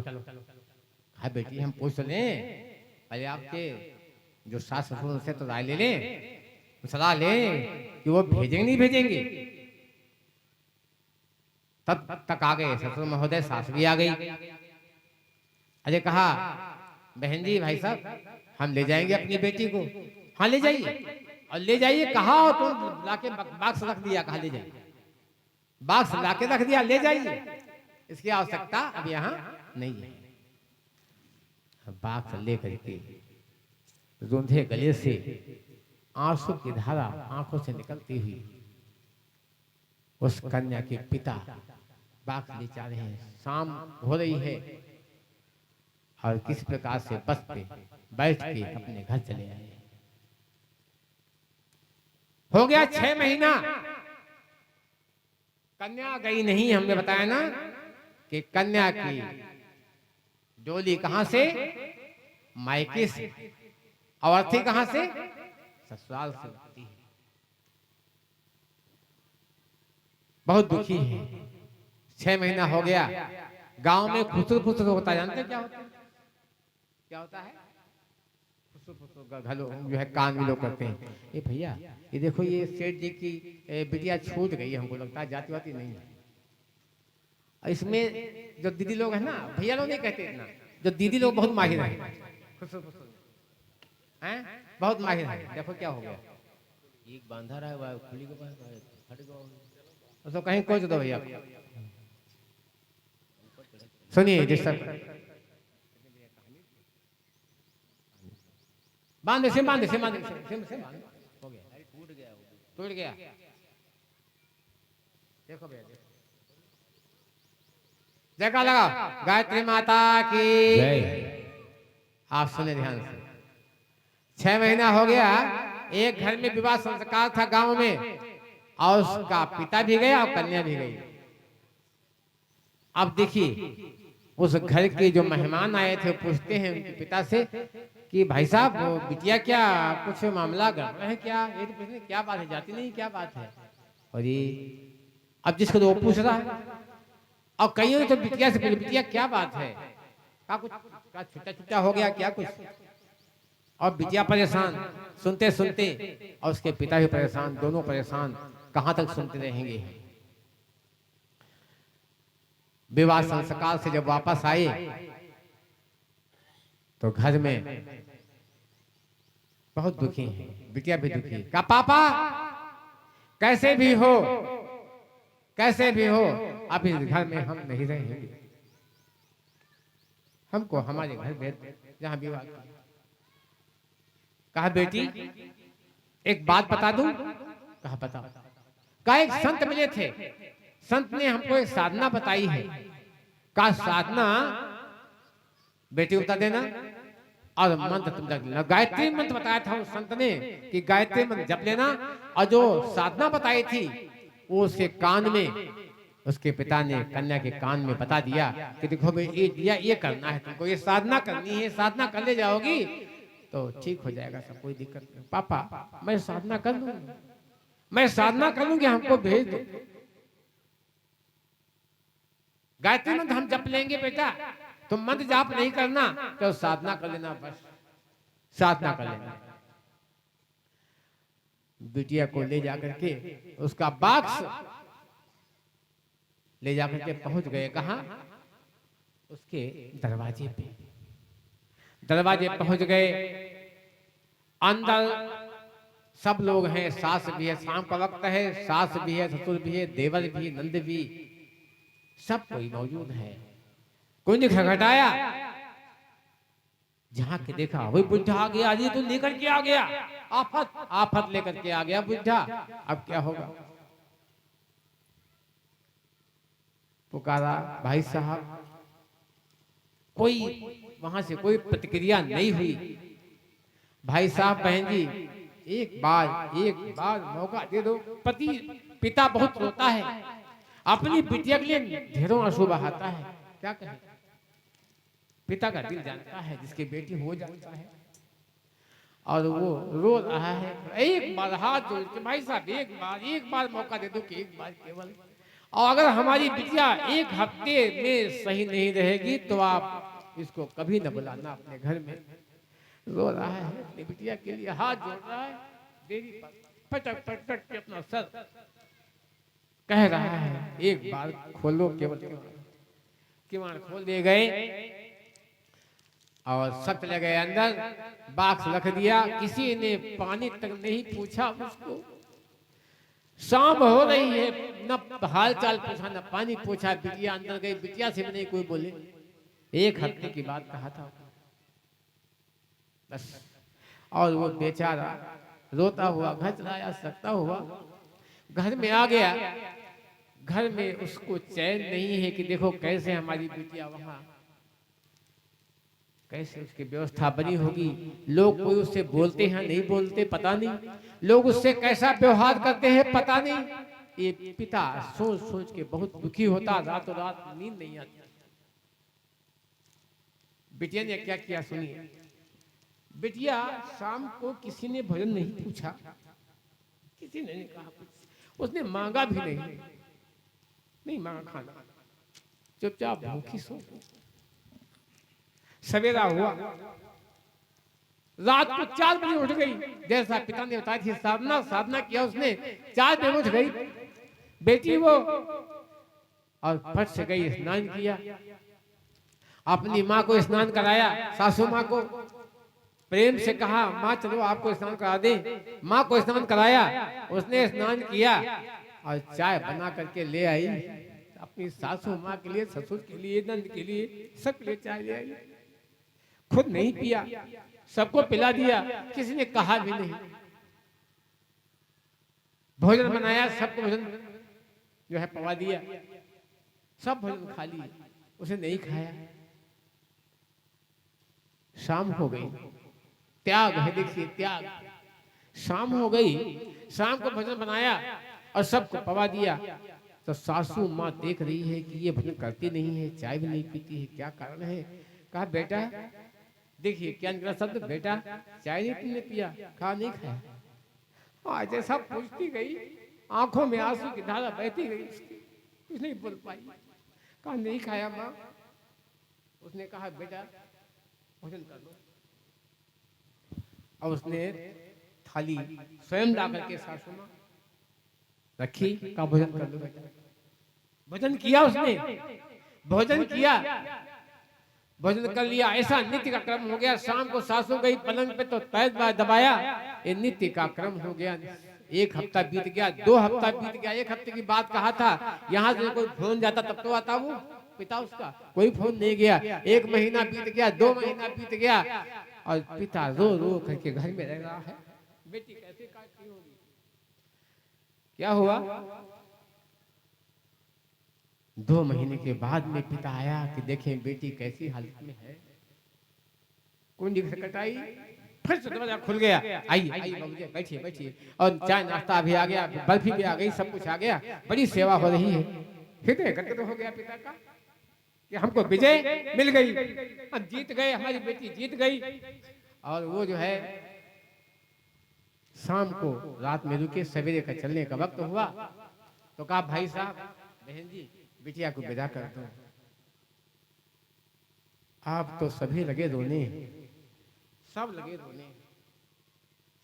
Speaker 1: हाँ बेटी, हम पूछ लें, पहले आपके जो सास ससुर से तो राय ले लें, सलाह लें कि वो भेजेंगे नहीं भेजेंगे। तब तक आ गए ससुर महोदय, सास भी आ गई। अजय कहा बहन जी, भाई साहब, हम ले जाएंगे अपनी बेटी को। हाँ ले जाइए, और ले जाइए। कहा तो लाके बाक्स रख दिया, कहा ले जाइए, बाक्स लाके रख दिया, ले जाइए, इसकी आवश्यकता अब यहाँ नहीं है। बाक्स लेकर के रूंधे गले से आंसू की धारा आंखों से निकलती हुई उस कन्या के पिता बाग ले जा रहे हैं। शाम हो रही है और किस प्रकार से बस पे बैठ के अपने घर चले आए। हो गया 6 महीना, कन्या गई नहीं। हमने बताया ना कि कन्या की डोली कहां से? मायके से। और अर्थी कहां से? ससुराल से होती है। बहुत दुखी है। 6 महीना हो गया, गांव में खुसर खुसर होता है। जानते क्या होता है? क्या होता है? खुसर खुसर घलो जो है कान में लोग करते हैं। ये भैया ये देखो, ये सेठ जी की बिटिया छूट गई, हमको लगता है जाती वाती नहीं है। इसमें जो दीदी लोग है ना, भैया लोग नहीं कहते इतना, जो दीदी लोग बहुत माहिर है खुसर खुसर हैं, बहुत माहिर है। देखो क्या हो गया,
Speaker 2: एक बांधा रहा है खुली के पास फट गया।
Speaker 1: तो कहीं कोच दो भैया। सुनिए डिस्टर्ब बांध दे, सिम बांध दे, सिम बांध दे, सिम बांध। हो गया, टूट गया। देखो भैया, देखो जयकार लगा, गायत्री माता की जय। आप सुने ध्यान से। 6 महीना हो गया, एक घर में विवाह संस्कार था गांव में, और उसका पिता भी गया और कन्या भी गई। अब देखिए, उस घर के जो मेहमान आए थे पूछते हैं उनके पिता से कि भाई साहब वो बिटिया क्या कुछ मामला गड़बड़ है क्या? ये तो पूछने क्या बात है, जाती नहीं क्या बात है? और ये अब जिसको तो वो पूछ रहा है, और कईयों ने तो बिटिया से पूछा बिटिया क्या बात है, क्या कुछ क्या छुट्टा छुट्टा हो गया क्या कुछ? और बिटिया परेशान सुनते सुनते, और उसके पिता भी परेशान, दोनों परेशान। कहां तक सुनते रहेंगे? विवाह संस्कार से जब वापस आए तो घर में बहुत दुखी है, बिटिया भी दुखी है। कहा पापा कैसे भी हो, कैसे भी हो, अब इस घर में हम नहीं रहेंगे, हमको हमारे घर भेज दो जहां विवाह किया। कहा बेटी एक बात बता दूं? कहा बताओ। कहा एक संत मिले थे, संत ने हमको एक साधना बताई है। कहा साधना? बेटी बता देना, और मंत्र तुम जप लेना। गायत्री मंत्र बताया था उस संत ने कि गायत्री मंत्र जप लेना, और जो साधना बताई थी वो उसके कान में, उसके पिता ने कन्या के कान में बता दिया कि देखो भाई ये करना है तुमको, ये साधना करनी है, साधना कर ले जाओगी तो ठीक हो जाएगा, सब कोई दिक्कत नहीं। पापा मैं साधना कर लूंगी, मैं साधना कर लूंगी, हमको भेज दो। गायत्री मंत्र हम जप लेंगे बेटा, तुम मंत्र जाप नहीं करना तो साधना कर लेना, बस साधना कर लेना। बिटिया को ले जाकर के उसका बाक्स ले जाकर के पहुंच गए। कहां? उसके दरवाजे पे। दरवाजे पहुंच गए, अंदर सब लोग हैं, सास भी है, शाम का वक्त है, सास भी है, ससुर भी है, देवर भी, नंद भी, सब कोई मौजूद है। कुंज खटखटाया, जहां के देखा वही बुढ़ा आ गया। ये तो लेकर के आ गया, आफत आफत लेकर के आ गया बुढ़ा। अब क्या होगा? पुकारा भाई साहब, कोई वहां से कोई प्रतिक्रिया नहीं हुई। भाई साहब बहन जी एक बार मौका दे दो। पति पिता बहुत रोता है, अपनी बिटिया के लिए ढेरों आंसू बहाता है, क्या कहे? पिता का दिल जानता है जिसकी बेटी हो जाता है, और वो रो रहा है। एक बार हाथ जोड़ के भाई साहब एक बार मौका दे दो कि एक बार केवल, और अगर हमारी बिटिया 1 हफ्ते में सही नहीं रहेगी तो आप इसको कभी न बुलाना अपने घर में। रो रहा है अपनी बिटिया के लिए, हाथ जोड़ रहा है, देवी पर पटक पटक के अपना सर कह रहा है एक बार खोलो केवल। किवाड़ खोल दिए गए और सब चले गए अंदर, बाक्स रख दिया, किसी ने पानी तक नहीं पूछा उसको। शाम हो रही है, न हाल चाल पूछा न पानी पूछा। बिटिया अंदर गई, बिटिया से भी नहीं कोई बोले। 1 हफ्ते की बात कहा था बस। और वो बेचारा रोता हुआ घर चला आया, सकता हुआ घर में आ गया। घर में उसको चैन नहीं है कि देखो कैसे हमारी बिटिया वहां, कैसे उसकी व्यवस्था बनी होगी। लोग कोई उससे बोलते हैं नहीं बोलते पता नहीं, लोग उससे कैसा व्यवहार करते हैं पता नहीं। ये पिता सोच सोच के बहुत दुखी होता, रातों रात नींद नहीं आती। बिटिया ने क्या किया सुनिए। बिटिया शाम को किसी ने भोजन नहीं पूछा, किसी ने नहीं कहा कुछ, उसने मांगा भी नहीं मांगा खाना, चुपचाप भूखी सो। सवेरा हुआ, रात को 4 बजे उठ गई। जैसा पिता ने बताया थी साधना किया उसने, 4 बजे उठ गई बेटी वो, और फट से गई, स्नान किया, अपनी माँ को स्नान कराया। सासू माँ को प्रेम से कहा, माँ चलो आपको स्नान करा दे। माँ को स्नान कराया, उसने स्नान किया और चाय बना करके ले आई। अपनी सासू माँ के लिए, ससुर के लिए, नंद के लिए, सबके लिए चाय ले आई। खुद नहीं पिया, सबको पिला दिया, किसी ने कहा भी नहीं। भोजन बनाया, सबको भोजन जो है पवा दिया, सब भोजन खा लिया, उसे नहीं खाया। शाम हो गई, त्याग है, देखिए त्याग। शाम हो गई, शाम को भोजन बनाया और सबको पवा दिया। तो सासू माँ देख रही है कि ये भोजन करती नहीं है, चाय भी नहीं पीती है, क्या कारण है। कहा बेटा, देखिए क्या निकला शब्द, बेटा चाय नहीं तुमने पिया, कहा नहीं खाया। आज ऐसा पूछती गई, आंखों में आंसू की धारा बहती गई, कुछ नहीं बोल पाई। कहा नहीं खाया माँ। उसने कहा बेटा भोजन कर लो, और उसने थाली स्वयं ला करके सासू माँ रखी, का भोजन कर लो बेटा। भोजन किया उसने, भोजन किया, भोजन कर लिया। ऐसा नित्य का क्रम हो गया। शाम को सासू गई पलंग पे तो पैर दबाया, ये नित्य का क्रम हो गया। 1 हफ्ता बीत गया, 2 हफ्ता बीत गया। 1 हफ्ते की बात कहा था, यहाँ से कोई फोन जाता तब तो आता वो पिता उसका, कोई फोन नहीं गया। 1 महीना बीत गया, 2 महीना बीत गया, और पिता रो रो करके घर में रह रहा है। बेटी कैसे काटती होगी। क्या हुआ, 2 महीने के बाद में पिता आया कि देखें बेटी कैसी हालत में है। कुंडी से कटाई, फिर से दरवाजा खुल गया, आइए आइए बाबूजी बैठिए बैठिए, और चाय नाश्ता भी आ गया, बर्फी भी आ गई, सब कुछ आ गया, बड़ी सेवा हो रही है। हृदय गदगद हो गया पिता का कि हमको विजय मिल गई, हम जीत गए, हमारी बेटी जीत गई। और वो जो है शाम को रात में रुके, सवेरे का चलने का वक्त हुआ तो कहा भाई साहब, बहन जी, बिटिया को विदा कर दो। आप तो सभी लगे रोने, सब लगे रोने।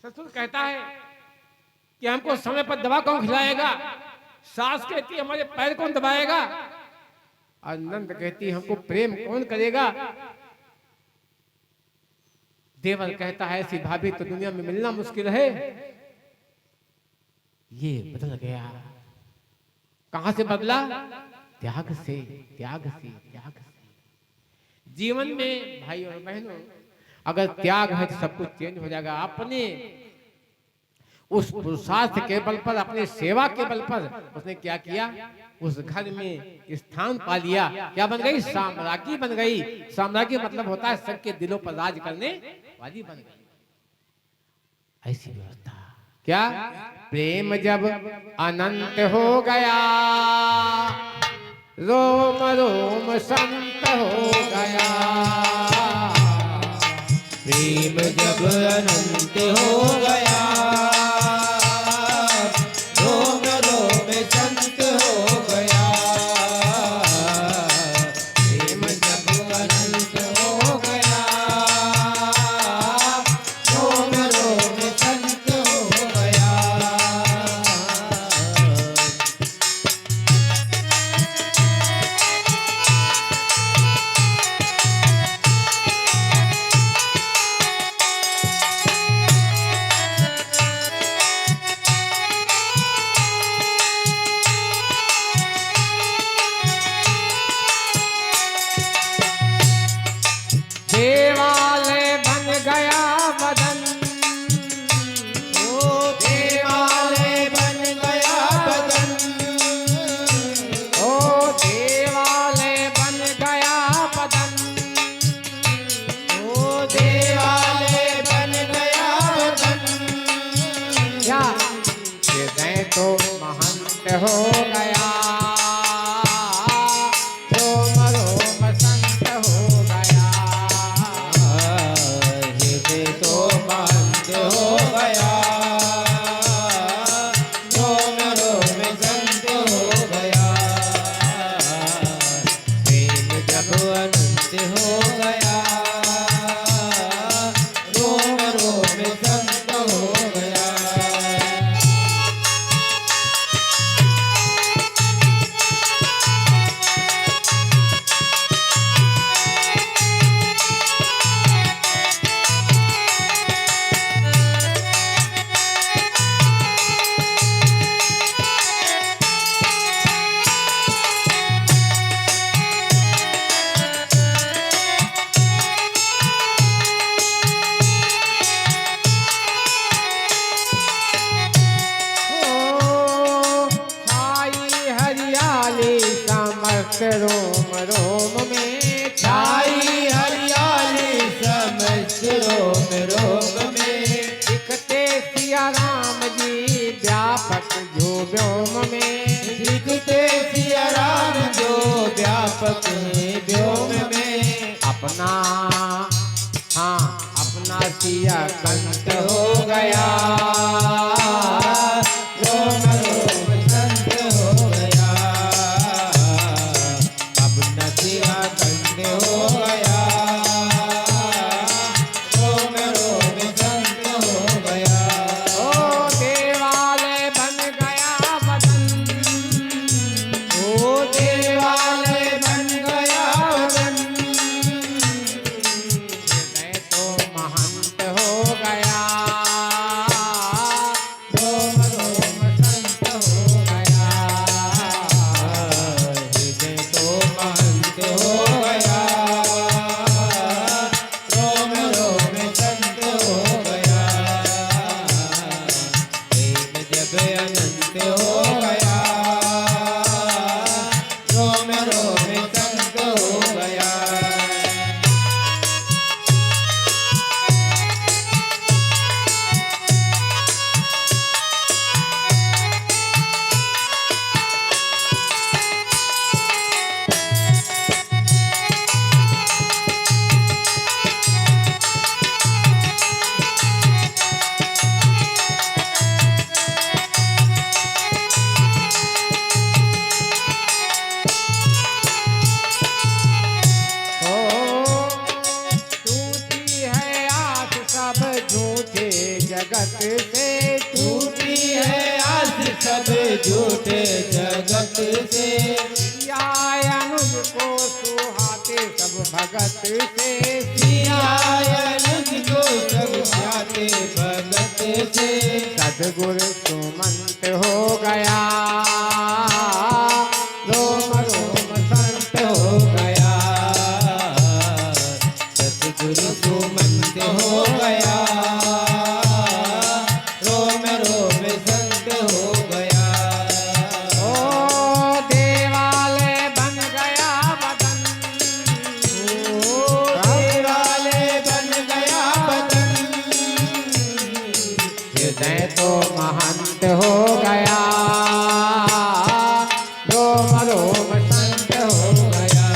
Speaker 1: ससुर कहता है कि हमको समय पर दवा कौन खिलाएगा। सास कहती है हमारे पैर कौन दबाएगा। और नंद कहती है हमको प्रेम कौन करेगा। देवर कहता है ऐसी भाभी तो दुनिया में मिलना मुश्किल है। ये बदल गया। कहां से बदला? त्याग से, त्याग से, त्याग से। जीवन में भाई और बहनों, अगर त्याग है तो सब कुछ चेंज हो जाएगा। अपने उस पुरुषार्थ के बल पर, अपने सेवा के बल पर उसने क्या किया, उस घर में स्थान पा लिया। क्या बन गई? साम्राज्ञी बन गई। साम्राज्ञी मतलब होता है सबके दिलों पर राज करने वाली बन गई। ऐसी व्यवस्था। क्या प्रेम जब अनंत हो गया, रोम रोम संत हो गया।
Speaker 2: प्रेम जब अनंत हो गया, रोम रोम संत हो गया। प्रेम जब अनंत हो गया, रोम रोम संत हो गया।
Speaker 1: देवालय बन गया बदन,
Speaker 2: ओ
Speaker 1: तो महंत हो गया, रोम रोम संत हो गया।
Speaker 2: हृदय तो महंत हो गया, रोम रोम संत हो गया। प्रेम जब अनंत हो गया, रोम रोम संत हो गया।
Speaker 1: रोम रोम में
Speaker 2: छाई हरियाली समस्त रोम रोम में।
Speaker 1: दिखते सिया राम जी व्यापक जो व्योम में।
Speaker 2: दिखते सिया राम जो व्यापक है व्योम में।
Speaker 1: अपना अपना सिया कंठ हो गया,
Speaker 2: रोम रोम संत हो गया। अपना सिया कंठ हो गया, रोम रोम संत हो गया।
Speaker 1: ओ देवालय बन गया वदन,
Speaker 2: ओ देवालय बन गया वदन।
Speaker 1: हृदय तो महंत हो गया,
Speaker 2: रोम रोम संत हो गया। हृदय तो महंत हो गया, रोम रोम संत हो गया। प्रेम जब अनंत हो गया, रोम रोम संत हो गया।
Speaker 1: टूटी है आस सब झूठे जगत से,
Speaker 2: टूटी है आस सब झूठे जगत से।
Speaker 1: सिया अनुज को सुहाते सब भगत से।
Speaker 2: सिया अनुज को सब जाते भगत से।
Speaker 1: सदगुरु सुमंत हो गया, रोम रोम संत हो गया।
Speaker 2: सतगुरु सुमंत हो गया, रोम रोम संत हो गया।
Speaker 1: ओ देवालय बन गया वदन,
Speaker 2: ओ देवालय बन गया वदन।
Speaker 1: हृदय तो महंत हो गया, रोम रोम संत हो गया।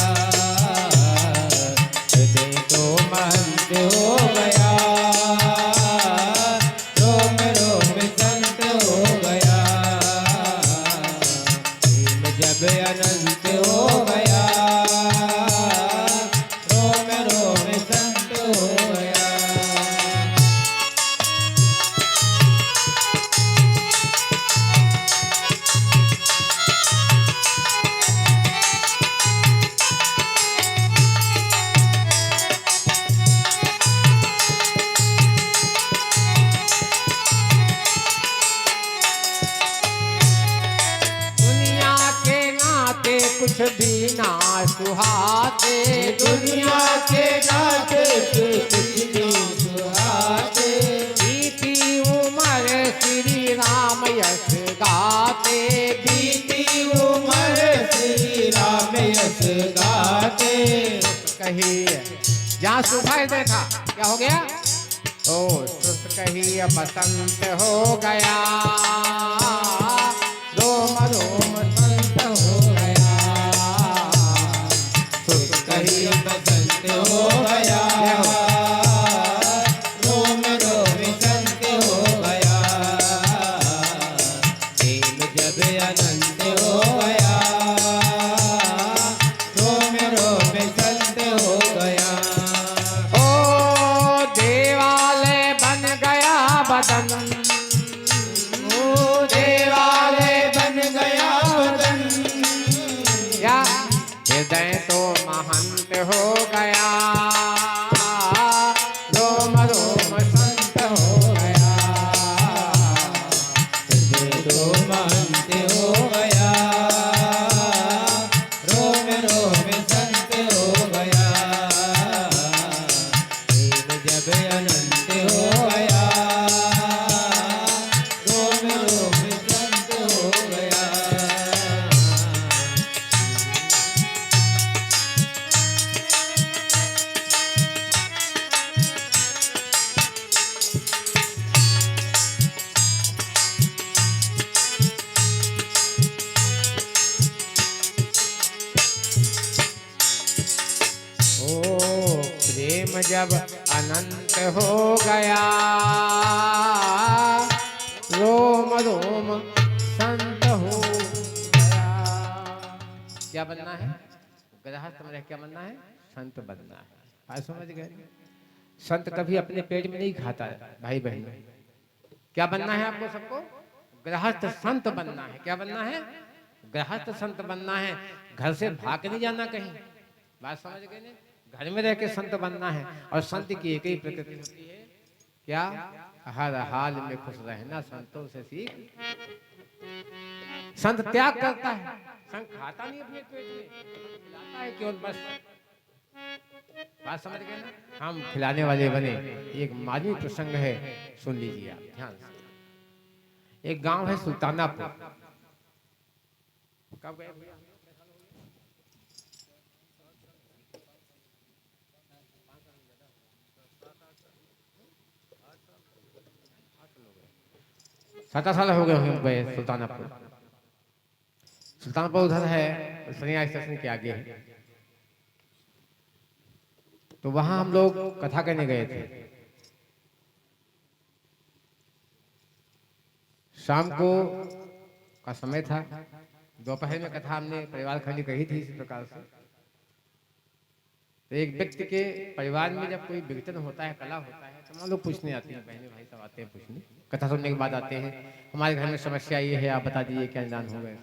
Speaker 2: हृदय तो महंत हो गया, रोम रोम संत हो गया। प्रेम जब अनंत हो गया, रोम रोम संत हो गया।
Speaker 1: दुनिया के नाते कुछ भी ना सुहाते,
Speaker 2: दुनिया के गाते कुछ नहीं सुहाते।
Speaker 1: बीती उम्र श्री राम यश गाते,
Speaker 2: बीती उम्र श्री राम यश गाते।
Speaker 1: कही जहाँ सुबह देखा क्या हो गया, ओ सुस्त कही बसंत हो गया,
Speaker 2: वही बसंत हो गया, रोम रोम संत हो गया, प्रेम जब अनंत हो गया, रोम रोम संत हो गया।
Speaker 1: ओ देवालय बन गया बदन,
Speaker 2: ओ देवालय बन गया बदन,
Speaker 1: या हृदय तो महंत हो गया, रोम रोम संत हो गया,
Speaker 2: हृदय तो महंत हो गया, रोम रोम संत हो गया, प्रेम जब अनंत हो गया, रोम रोम संत हो गया।
Speaker 1: ओ प्रेम जब अनंत हो गया, रोम रोम संत हो गया। क्या बनना है? गृहस्थ में रह क्या बनना है? संत बनना है। आज समझ गए? संत कभी अपने पेट में नहीं खाता है भाई बहन। क्या बनना है आपको सबको? गृहस्थ संत बनना है। क्या बनना है? गृहस्थ संत बनना है। घर से भाग नहीं जाना कहीं। बात समझ गए ना? घर में रह के संत बनना है। और संत की एक ही प्रकृति होती है, क्या? हर हाल में खुश रहना, संतों से सीख। संत त्याग करता है, संत खाता नहीं अपने पेट में, खिलाता है केवल बस। बात समझ गए ना? हम खिलाने वाले बने। एक मानवीय प्रसंग है, सुन लीजिए आप ध्यान से। एक गांव है सुल्तानापुर। कब गए भैया? 7 साल हो गए होंगे सुल्तानापुर। सुल्तानपुर उधर है, सनिया स्टेशन के आगे है। तो वहां हम लोग कथा करने गए थे। शाम को का समय था। दोपहर में कथा हमने परिवार खंडी कही थी इस प्रकार से। तो एक व्यक्ति के परिवार में जब कोई विघटन होता है, कला होता है, तो हम लोग पूछने आते हैं, बहने भाई सब आते हैं पूछने। कथा सुनने के बाद आते हैं, हमारे घर में समस्या ये है, आप बता दीजिए क्या निदान हो गए।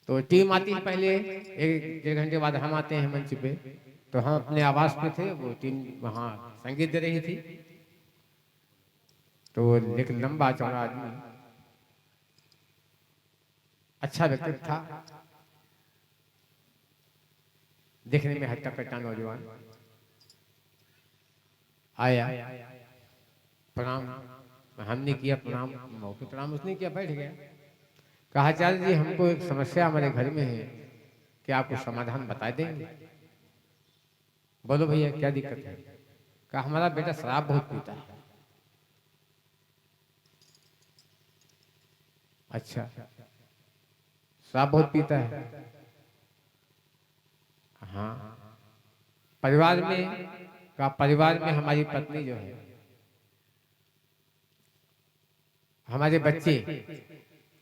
Speaker 1: तो टीम आती है पहले, 1-1.5 घंटे बाद हम आते हैं मंच पे। तो हम अपने आवास पे थे, वो टीम वहाँ संगीत दे रही थी। तो एक लंबा चौड़ा आदमी, अच्छा व्यक्तित्व था, देखने में हट्टा कट्टा नौजवान आया, प्रणाम हमने किया, प्रणाम मौके प्रणाम उसने किया, बैठ गया। कहा आचार्य जी हमको एक समस्या हमारे घर में है, क्या आपको समाधान बता देंगे? बोलो भैया क्या दिक्कत है? कहा हमारा बेटा शराब बहुत पीता है। अच्छा, शराब बहुत पीता है? हाँ। परिवार में हमारी पत्नी जो है, हमारे बच्चे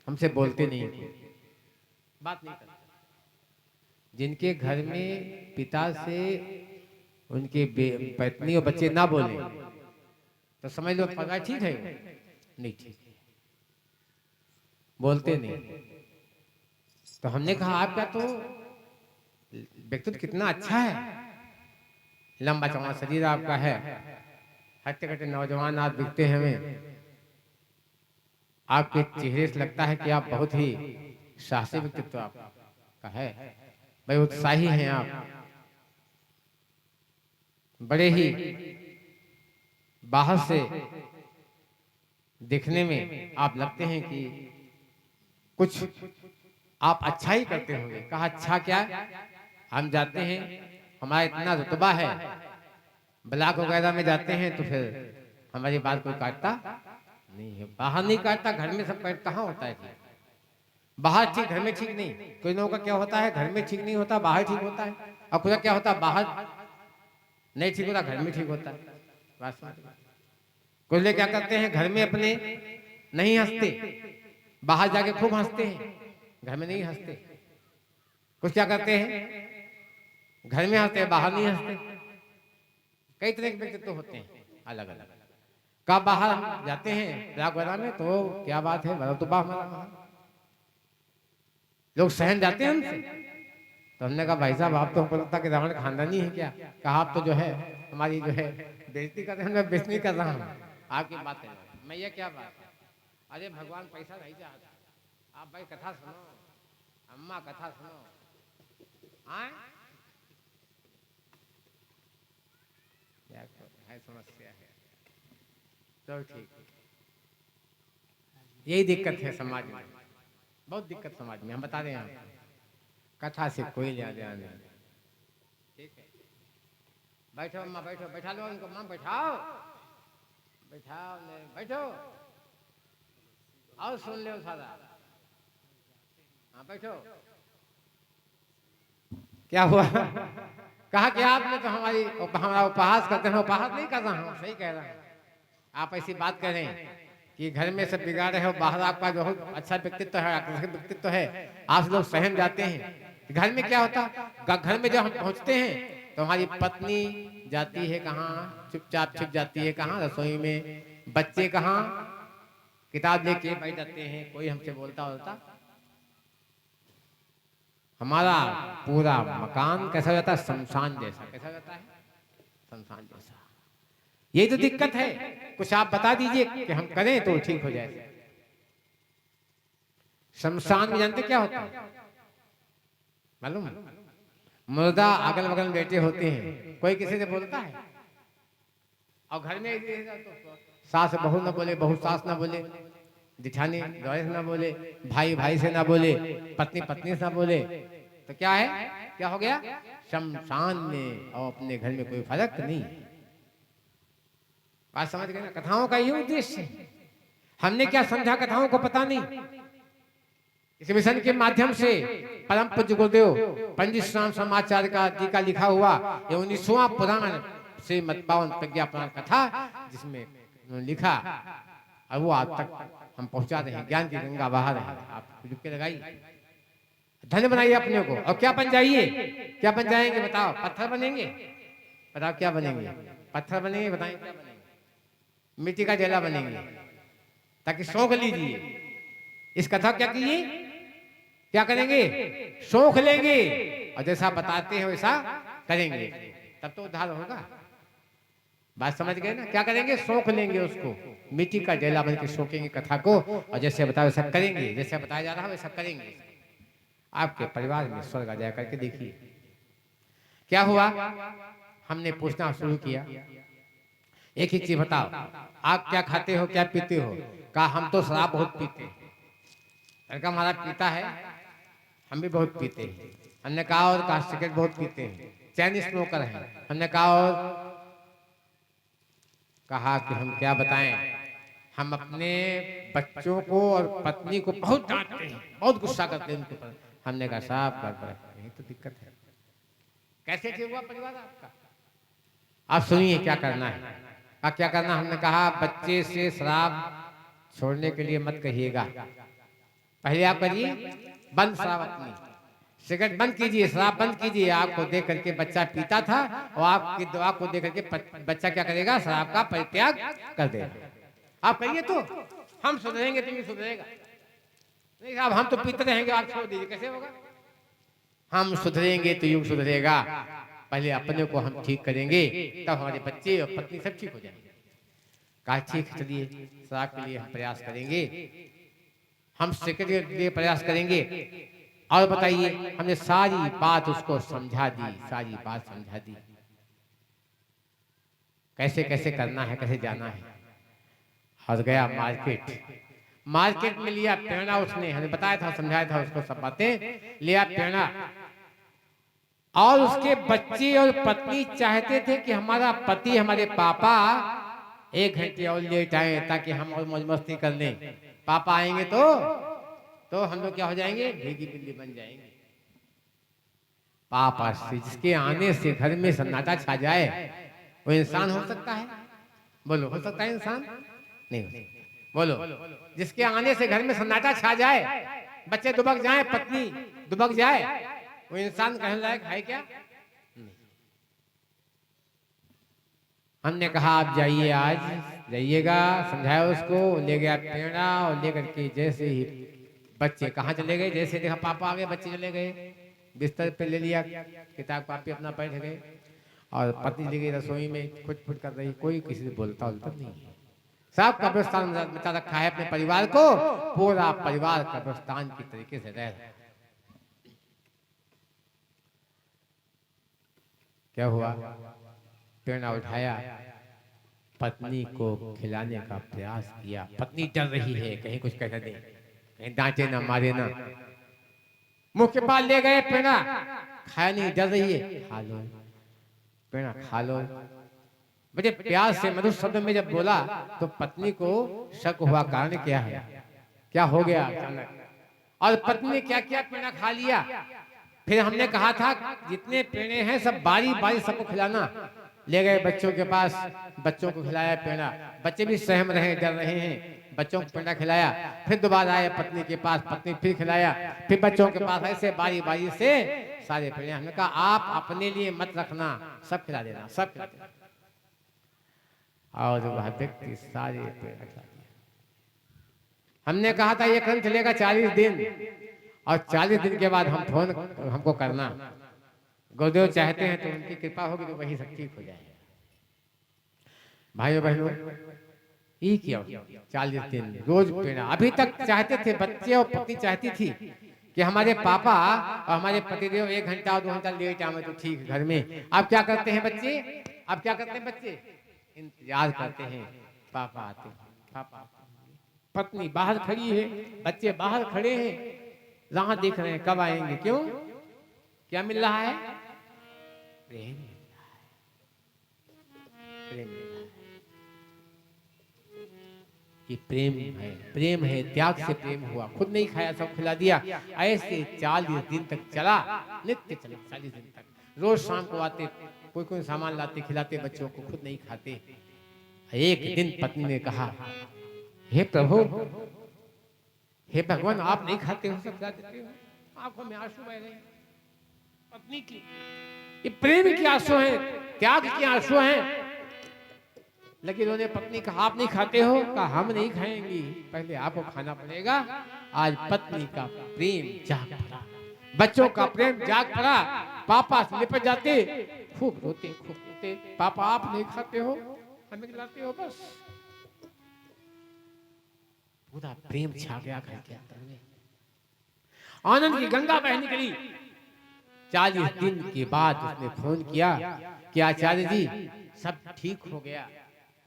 Speaker 1: हमसे बोलते नहीं, बात नहीं करते। जिनके घर में पिता से उनके पत्नी और बच्चे ना बोले तो समझ लो परिवार ठीक है, नहीं ठीक, बोलते नहीं। तो हमने कहा आपका तो व्यक्तित्व कितना अच्छा है, लंबा चौड़ा शरीर आपका है, हट्टे कट्टे नौजवान आप दिखते हैं हमें, आपके चेहरे से लगता है कि आप बहुत ही साहसी व्यक्तित्व आपका है, भाई उत्साही हैं आप, बड़े ही बाहर से दिखने में आप लगते हैं कि कुछ आप अच्छा ही करते होंगे। कहा अच्छा क्या? हम जाते हैं, हमारा इतना रुतबा है, ब्लॉक वगैरह में जाते हैं तो फिर हमारी बात कोई काटता नहीं है, बाहर नहीं काटता, घर में सब काट, कहाँ होता है? बाहर ठीक घर में ठीक नहीं। कोई लोगों का क्या होता है, घर में ठीक नहीं होता, बाहर ठीक होता है। और खुदा क्या होता है, बाहर नहीं ठीक होता, घर में ठीक होता है। बात समझ में? कुछ लोग क्या करते हैं, घर में अपने नहीं हंसते, बाहर जाके खूब हंसते हैं, घर में नहीं हंसते। कुछ क्या करते हैं, घर में हंसते हैं, बाहर नहीं हंसते। कई तरह के व्यक्तित्व होते हैं अलग अलग। कब बाहर हम जाते हैं राग वाला में तो क्या बात है, बड़ा तो हमारा लोग सहन जाते हैं हमसे। तो हमने कहा भाई साहब आप तो हमको लगता कि रावण खानदानी है क्या? कहा आप तो जो है हमारी जो है बेइज्जती कर रहे हैं। मैं बेइज्जती नहीं कर रहा हूँ, आपकी बात है। मैं ये क्या बात है, अरे भगवान पैसा नहीं चाहता। आप भाई कथा सुनो, अम्मा कथा सुनो। आए है समस्या है तो ठीक। यही दिक्कत है समाज में, बहुत दिक्कत समाज में। हम बता रहे हैं कथा से कोई लिया देना नहीं। ठीक है, बैठो अम्मा बैठो, बैठा लो उनको, माँ बैठाओ बैठाओ, बैठो और सुन लो सारा। हाँ बैठो। क्या हुआ? कहा कि आपने तो हमारा उपहास करते हैं। उपहास नहीं कर रहा हूँ, सही कह रहा हूँ। आप ऐसी बात करें कि घर में सब बिगाड़ रहे हो, बाहर आपका बहुत अच्छा व्यक्तित्व है, आकर्षक व्यक्तित्व है, आप लोग सहम जाते हैं। घर में क्या होता, घर में जब हम पहुंचते हैं तो हमारी पत्नी जाती है कहाँ, चुपचाप छिप जाती है कहाँ, रसोई में। बच्चे कहाँ, किताब लेके बैठ जाते हैं, कोई हमसे बोलता होता। हमारा पूरा मकान कैसा हो जाता है, शमशान जैसा। कैसा हो जाता है, शमशान जैसा। यही तो दिक्कत है। कुछ आप बता दीजिए कि हम करें तो ठीक हो जाए। शमशान में जानते क्या होता है मालूम? मुर्दा अगल बगल में बैठे होते हैं, कोई किसी से बोलता है। और घर में तो सास बहू ना बोले, बहू सास ना बोले, जिठानी द्वारे से ना बोले, भाई भाई से ना बोले, पत्नी पत्नी से ना बोले। तो क्या है, क्या हो गया, शमशान में। और अपने घर में कोई फर्क नहीं। बात समझ गए ना? कथाओं का ये उद्देश्य है। हमने क्या समझा, कथाओं को पता नहीं। इस मिशन के माध्यम से परम पूज्य गुरुदेव पंडित श्याम समाचार्य का जी का लिखा हुआ ये 19वां पुराण से मतपावन प्रज्ञा पुराण कथा, जिसमें उन्होंने लिखा, और वो आज तक हम पहुंचा रहे हैं। ज्ञान की गंगा बहा रहे हैं। आप डुबकी लगाइए, धन्य बनाइए अपने को। और क्या बन जाइए, क्या बन जाएंगे बताओ? पत्थर बनेंगे? बताओ क्या बनेंगे? पत्थर बनेंगे? बताएं क्या बनेंगे? मिट्टी का डेला बनेंगे, ताकि शौक लीजिए। इस कथा क्या कीजिए, क्या करेंगे, शौक लेंगे, और जैसा बताते हैं वैसा करेंगे, तब तो उद्धार होगा। बात समझ गए ना? क्या करेंगे, शौक लेंगे, उसको मिट्टी का डेला बन के शौकेंगे कथा को, और जैसे बताया वैसा करेंगे, जैसे बताया जा रहा है वैसा करेंगे। आपके परिवार में स्वर्ग आ जाया करके देखिए। क्या हुआ, हमने पूछना शुरू किया, एक ही चीज बताओ, आप क्या खाते हो, क्या पीते हो? कहा हम तो शराब बहुत पीते हैं। लड़का हमारा पीता है, हम भी बहुत पीते हैं। हमने कहा और कहा सिगरेट बहुत पीते हैं, चैन स्मोकर है। हमने कहा और कहा कि हम क्या बताएं, हम अपने बच्चों को और पत्नी को बहुत डांटते हैं, बहुत गुस्सा करते हैं उनके ऊपर। हमने कहा साहब गड़बड़ है, यही तो दिक्कत है। कैसे ठीक हुआ परिवार आपका? आप सुनिए क्या करना है। क्या करना, हमने कहा बच्चे से शराब छोड़ने के लिए मत कहिएगा, पहले आप करिए बंद शराब अपनी, सिगरेट बंद कीजिए, शराब बंद कीजिए। आपको देख करके बच्चा पीता था, और आपकी दुआ को देख करके बच्चा क्या करेगा, शराब का परित्याग कर देगा। आप कहिए तो हम सुधरेंगे, तुम भी सुधरेगा। नहीं साहब हम तो पीते रहेंगे, आप छोड़ दीजिए, कैसे होगा? हम सुधरेंगे तो युग सुधरेगा। पहले अपने को हम ठीक करेंगे, तब हमारे बच्चे और पत्नी सब ठीक हो जाएंगे। कहा ठीक है, चलिए शराब के लिए हम प्रयास करेंगे, हम सिगरेट के लिए प्रयास करेंगे। और बताइए, हमने सारी बात उसको समझा दी, सारी बात समझा दी, कैसे कैसे करना है, कैसे जाना है। और गया मार्केट, मार्केट में लिया पेड़ा, उसने हमें बताया था, समझाया था उसको सब बातें, लिया पेड़ा। और उसके बच्चे और पत्नी चाहते थे कि हमारा पति, हमारे पापा 1 घंटे और लेट आए, ताकि हम और मौज मस्ती कर लें। पापा आएंगे तो तो हम लोग क्या हो जाएंगे, भीगी बिल्ली बन जाएंगे। पाप से जिसके आने से घर में सन्नाटा छा जाए वो इंसान हो सकता है? बोलो, हो सकता है इंसान? नहीं हो सकता। बोलो, जिसके आने से घर में सन्नाटा छा जाए, बच्चे दुबक जाए, पत्नी दुबक जाए, वो इंसान कहने लायक है क्या? नहीं। हमने कहा आप जाइए, आज जाइएगा, समझाया उसको, ले गया पेड़ा और लेकर के जैसे ही बच्चे कहाँ चले गए, जैसे देखा पापा आ गए बच्चे चले गए, बिस्तर पे ले लिया, किताब कॉपी अपना बैठ गए, और पत्नी ले गई रसोई में खुट कर रही, कोई किसी से बोलता नहीं है। सब कब्रिस्तान में बचा रखा है अपने परिवार को, पूरा परिवार कब्रिस्तान की तरीके से रह रहा है। क्या हुआ, पेड़ा उठाया, पत्नी को खिलाने का प्रयास किया। पत्नी डर रही है कहीं कुछ कह दे, कहीं डांटे ना मारे ना। मुंह के पास ले गए पेड़ा, खाया नहीं, डर रही है, खा लो पेड़ा, खा लो। मुझे प्यास से मधुर शब्द में जब बोला तो पत्नी को शक हुआ, कारण क्या है, क्या हो गया अचानक, और पत्नी ने क्या किया, पेड़ा खा लिया। फिर हमने कहा था जितने पेड़े हैं सब बारी बारी सबको खिलाना। ले गए बच्चों के पास, बच्चों को खिलाया पेड़ा, बच्चे भी सहम रहे, डर रहे हैं, बच्चों को पेड़ा खिलाया। फिर दोबारा आए पत्नी के पास, पत्नी फिर खिलाया, फिर बच्चों के पास, ऐसे बारी बारी से सारे पेड़े। हमने कहा आप अपने लिए मत रखना, सब खिला देना, सब खिला देना। और वह व्यक्ति सारे पेड़ खिला दिया। हमने कहा था ये क्रम चलेगा 40 दिन, और 40 दिन के बाद हम फोन हमको करना, गुरुदेव चाहते हैं तो उनकी कृपा होगी तो वही सब ठीक हो जाएगा। भाइयों बहनों, ये क्या 40 दिन रोज पेड़ा। अभी तक चाहते थे बच्चे और पत्नी चाहती थी कि हमारे पापा और हमारे पतिदेव 1 घंटा और 2 घंटा लेट आवे तो ठीक घर में। अब क्या करते हैं बच्चे, अब क्या करते हैं बच्चे, इंतजार करते हैं पापा आते हैं, पापा आते हैं। पत्नी बाहर खड़ी है, बच्चे बाहर खड़े हैं, राह देख रहे हैं कब आएंगे। क्यों, क्या मिल रहा है, प्रेम मिल रहा है, प्रेम मिल रहा है। ये प्रेम है, प्रेम है, त्याग से प्रेम हुआ। खुद नहीं खाया, सब खिला दिया। ऐसे 40 दिन तक चला, नित्य चला 40 दिन तक। रोज शाम को आते, कोई कोई सामान लाते, खिलाते बच्चों को, खुद नहीं खाते। एक दिन पत्नी ने कहा, हे प्रभु, हे भगवान, आप नहीं खाते हो, सब खिला देते हो। आंखों में आंसू बह रहे। पत्नी की ये प्रेम की आंसू हैं, त्याग की आंसू हैं। लेकिन उन्होंने पत्नी कहा आप नहीं खाते हो, कहा हम नहीं खाएंगी, पहले आपको खाना पड़ेगा। आज पत्नी का प्रेम जाग पड़ा, बच्चों का प्रेम जाग पड़ा। पापा से लिपट जाते, खूब रोते, खूब रोते, पापा आप नहीं खाते हो, हमें खिलाते हो बस। पूरा प्रेम छा गया घर के अंदर में, आनंद की गंगा बह निकली। 40 दिन के बाद उसने फोन किया कि आचार्य जी सब ठीक हो गया।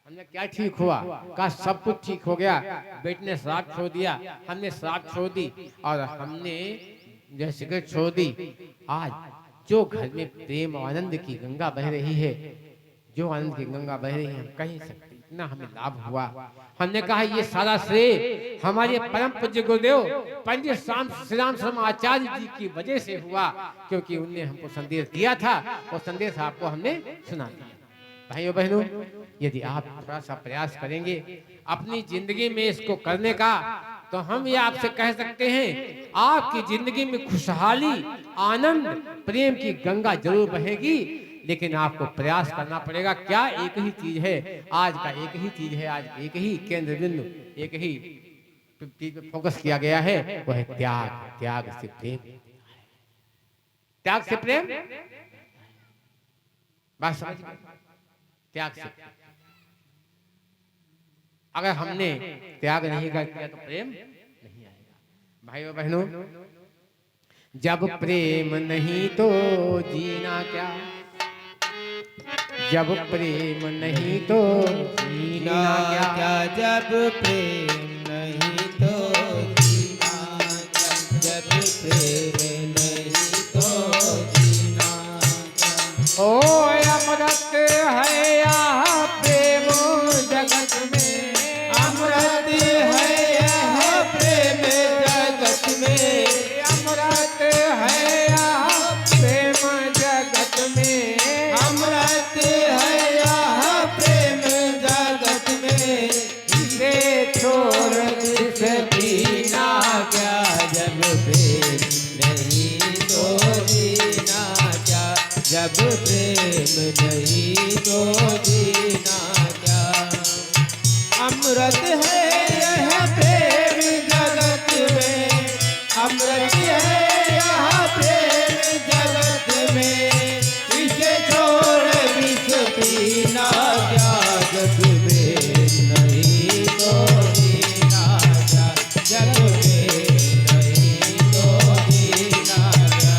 Speaker 1: हमने क्या ठीक हुआ, कहा सब कुछ ठीक हो गया। बेटे ने शराब छोड़ दिया, हमने शराब छोड़ दी, और हमने जो सिगरेट छोड़ दी। आज जो घर में प्रेम और आनंद की गंगा बह रही है, जो आनंद की गंगा बह रही है, हम कह सकते इतना हमें लाभ हुआ। हमने कहा ये सारा श्रेय हमारे परम पूज्य गुरुदेव पंडित श्री राम शर्मा आचार्य जी की वजह से हुआ, क्योंकि उनने हमको संदेश दिया था, और संदेश आपको हमने सुना दिया। भाइयों बहनों, यदि आप थोड़ा सा प्रयास करेंगे अपनी जिंदगी में इसको करने का, तो हम ये आपसे कह सकते हैं आपकी जिंदगी में खुशहाली, आनंद, प्रेम की गंगा जरूर बहेगी। लेकिन आपको प्रयास करना पड़ेगा। क्या, एक ही चीज है आज का, एक ही चीज है आज, एक ही केंद्र बिंदु, एक ही चीज पे फोकस किया गया है, वो है त्याग। त्याग से प्रेम, त्याग से प्रेम, बात समझ गए, त्याग से। अगर हमने त्याग नहीं किया तो प्रेम नहीं आएगा। भाइयों बहनों, जब प्रेम नहीं तो जीना क्या, जब प्रेम नहीं तो जीना क्या,
Speaker 2: जब प्रेम नहीं तो जीना क्या, जब प्रेम नहीं तो जीना क्या।
Speaker 1: ओ अमृत है यह प्रेम जगत में,
Speaker 2: अमृत है यह प्रेम जगत में। जब प्रेम नहीं तो जीना क्या। अमृत है यह प्रेम जगत में, अमृत है यह प्रेम जगत में, इसे छोड़ विष पीना क्या। जग प्रेम नहीं तो जीना क्या, जग प्रेम नहीं तो जीना क्या।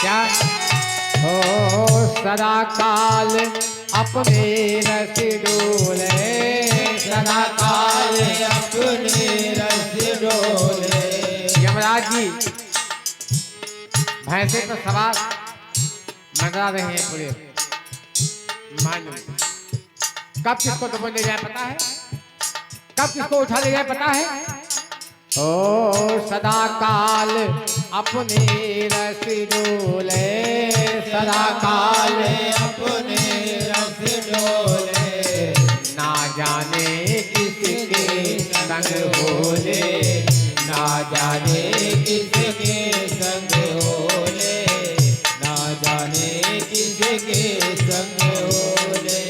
Speaker 1: क्या हो सदा काल अपने रस डोले,
Speaker 2: सदा काल अपने रस डोले।
Speaker 1: यमराज जी भैंसे पर सवार मंडरा रहे हैं पूरे मान। कब किसको तो ले जाए पता है, कब किसको उठा ले जाए पता है। ओ सदा काल अपने रस डोले, सदा काल
Speaker 2: अपने रस डोले।
Speaker 1: ना जाने किसके संग होले,
Speaker 2: ना जाने किसके संग होले, ना जाने किसके संग होले।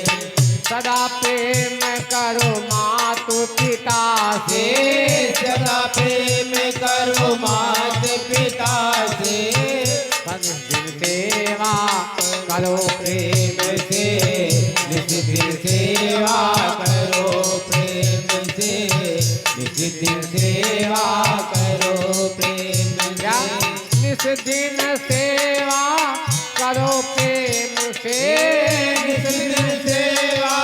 Speaker 1: सदा प्रेम करो मातु पिता से,
Speaker 2: सदा प्रेम करो मात पिता से।
Speaker 1: निज दिन सेवा करो
Speaker 2: प्रेम से निज दिन सेवा करो, प्रेम से निज दिन सेवा करो, प्रेम
Speaker 1: क्या
Speaker 2: से।
Speaker 1: निज दिन सेवा करो प्रेम से,
Speaker 2: निज दिन सेवा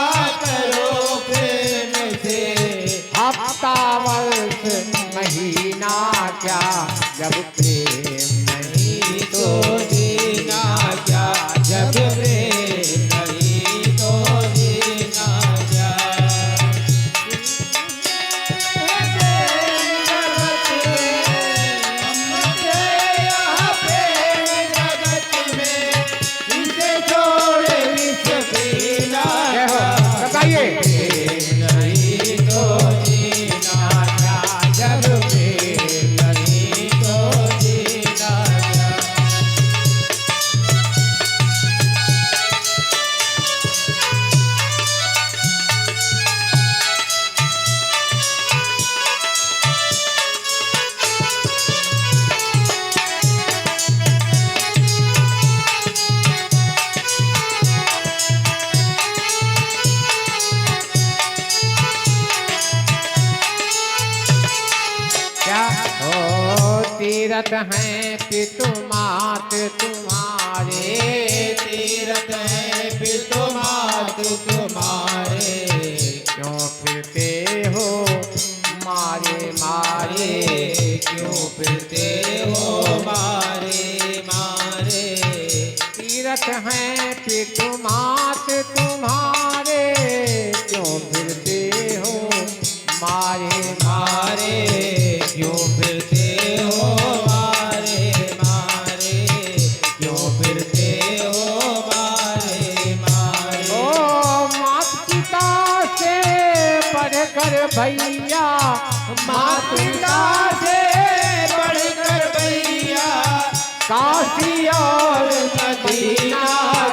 Speaker 2: करो, प्रेम से।
Speaker 1: हफ्ता वर्ष महीना क्या, जब प्रेम नहीं
Speaker 2: तो जीना क्या, जब प्रेम नहीं तो जीना क्या। जगत में इसे छोड़ विष पीना
Speaker 1: जय हो
Speaker 2: क्या।
Speaker 1: बताइए।
Speaker 2: नहीं तो जीना क्या, जब प्रेम नहीं तो जीना क्या।
Speaker 1: क्या हो तीरथ हैं पितु मात तुम्हारे,
Speaker 2: तीरथ है पितु मात तुम्हारे।
Speaker 1: क्यों फिरते हो मारे मारे,
Speaker 2: क्यों फिरते हो मारे मारे।
Speaker 1: तीरथ हैं पितु मात तुम्हारे, क्यों फिरते हो मारे
Speaker 2: मारे क्यों फिरते हो मारे मारे, क्यों फिरते हो मारे मारे।
Speaker 1: ओ मात पिता से बढ़कर भैया,
Speaker 2: मात पिता से बढ़कर भैया,
Speaker 1: काशी और
Speaker 2: मदीना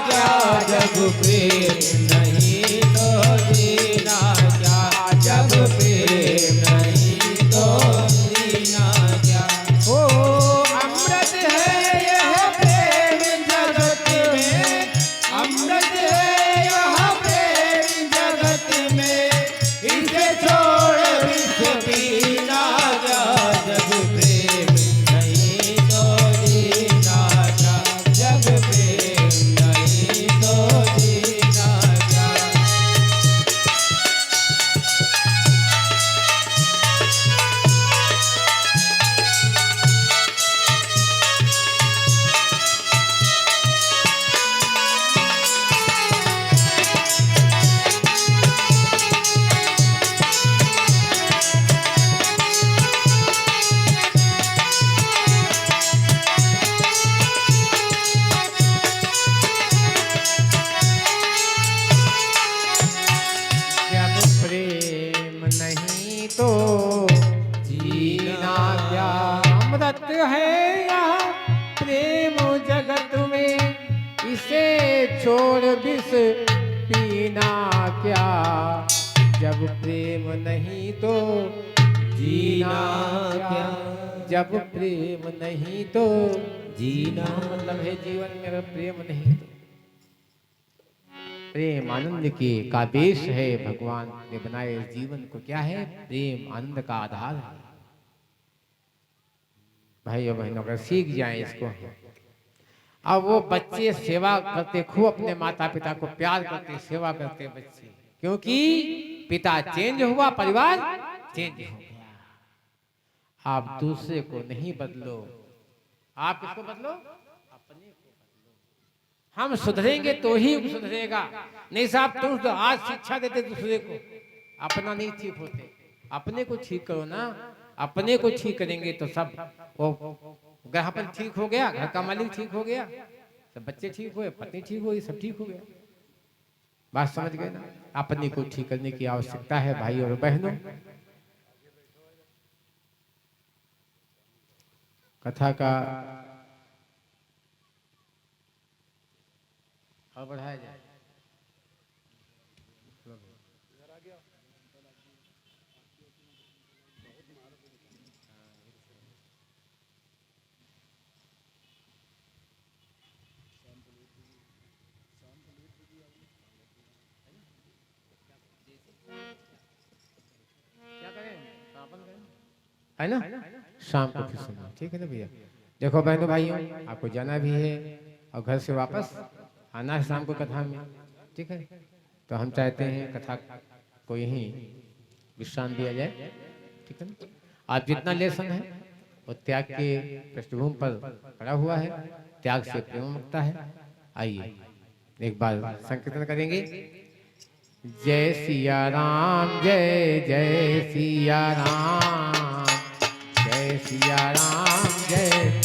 Speaker 2: क्या। जब प्रेम नहीं तो जीना क्या, जब प्रेम नहीं तो जीना क्या। ओ अमृत है यह प्रेम जगत में, अमृत है यह प्रेम जगत में, इसे छोड़ विष पीना क्या। जब प्रेम नहीं तो जीना क्या, जब प्रेम नहीं तो जीना क्या।
Speaker 1: जीना क्या, जब प्रेम नहीं तो जीना क्या, जब प्रेम नहीं तो
Speaker 2: जीना
Speaker 1: मतलब है जीवन में अगर प्रेम नहीं तो। प्रेम आनंद के का देश है, भगवान ने बनाए इस जीवन को क्या है, प्रेम आनंद का आधार है। भाइयों बहनों अगर सीख जाएं इसको। अब वो बच्चे सेवा करते, खूब अपने माता पिता को प्यार करते, सेवा करते बच्चे, क्योंकि पिता चेंज हुआ, परिवार चेंज हो गया। आप दूसरे को नहीं बदलो, आप किसको बदलो, अपने को बदलो। हम सुधरेंगे तो ही सुधरेगा, नहीं साहब तुम तो आज शिक्षा देते दूसरे को, अपना नहीं ठीक होते। अपने को ठीक करो ना, अपने को ठीक करेंगे तो सब, वो ग्रहपन ठीक हो गया, घर का मालिक ठीक हो गया, सब बच्चे ठीक हुए, पत्नी ठीक हुई, सब ठीक हो गया। बात समझ गए ना। अपने को ठीक करने की आवश्यकता है भाई और बहनों। कथा का और बढ़ाया जाए। क्या करें, समापन करें, है ना, शाम को फिर सुनना, ठीक है ना भैया। देखो बहनों भाइयों, आपको जाना भी है और घर से वापस आना है शाम को कथा में, ठीक है। तो हम चाहते हैं कथा को यहीं विश्राम दिया जाए, ठीक है ना। आज जितना लेसन है वो त्याग के पृष्ठभूमि पर खड़ा हुआ है, त्याग से प्रेम मुक्ता है। आइए एक बार संकीर्तन करेंगे। जय सिया राम, जय जय सिया राम, जय सिया राम, जय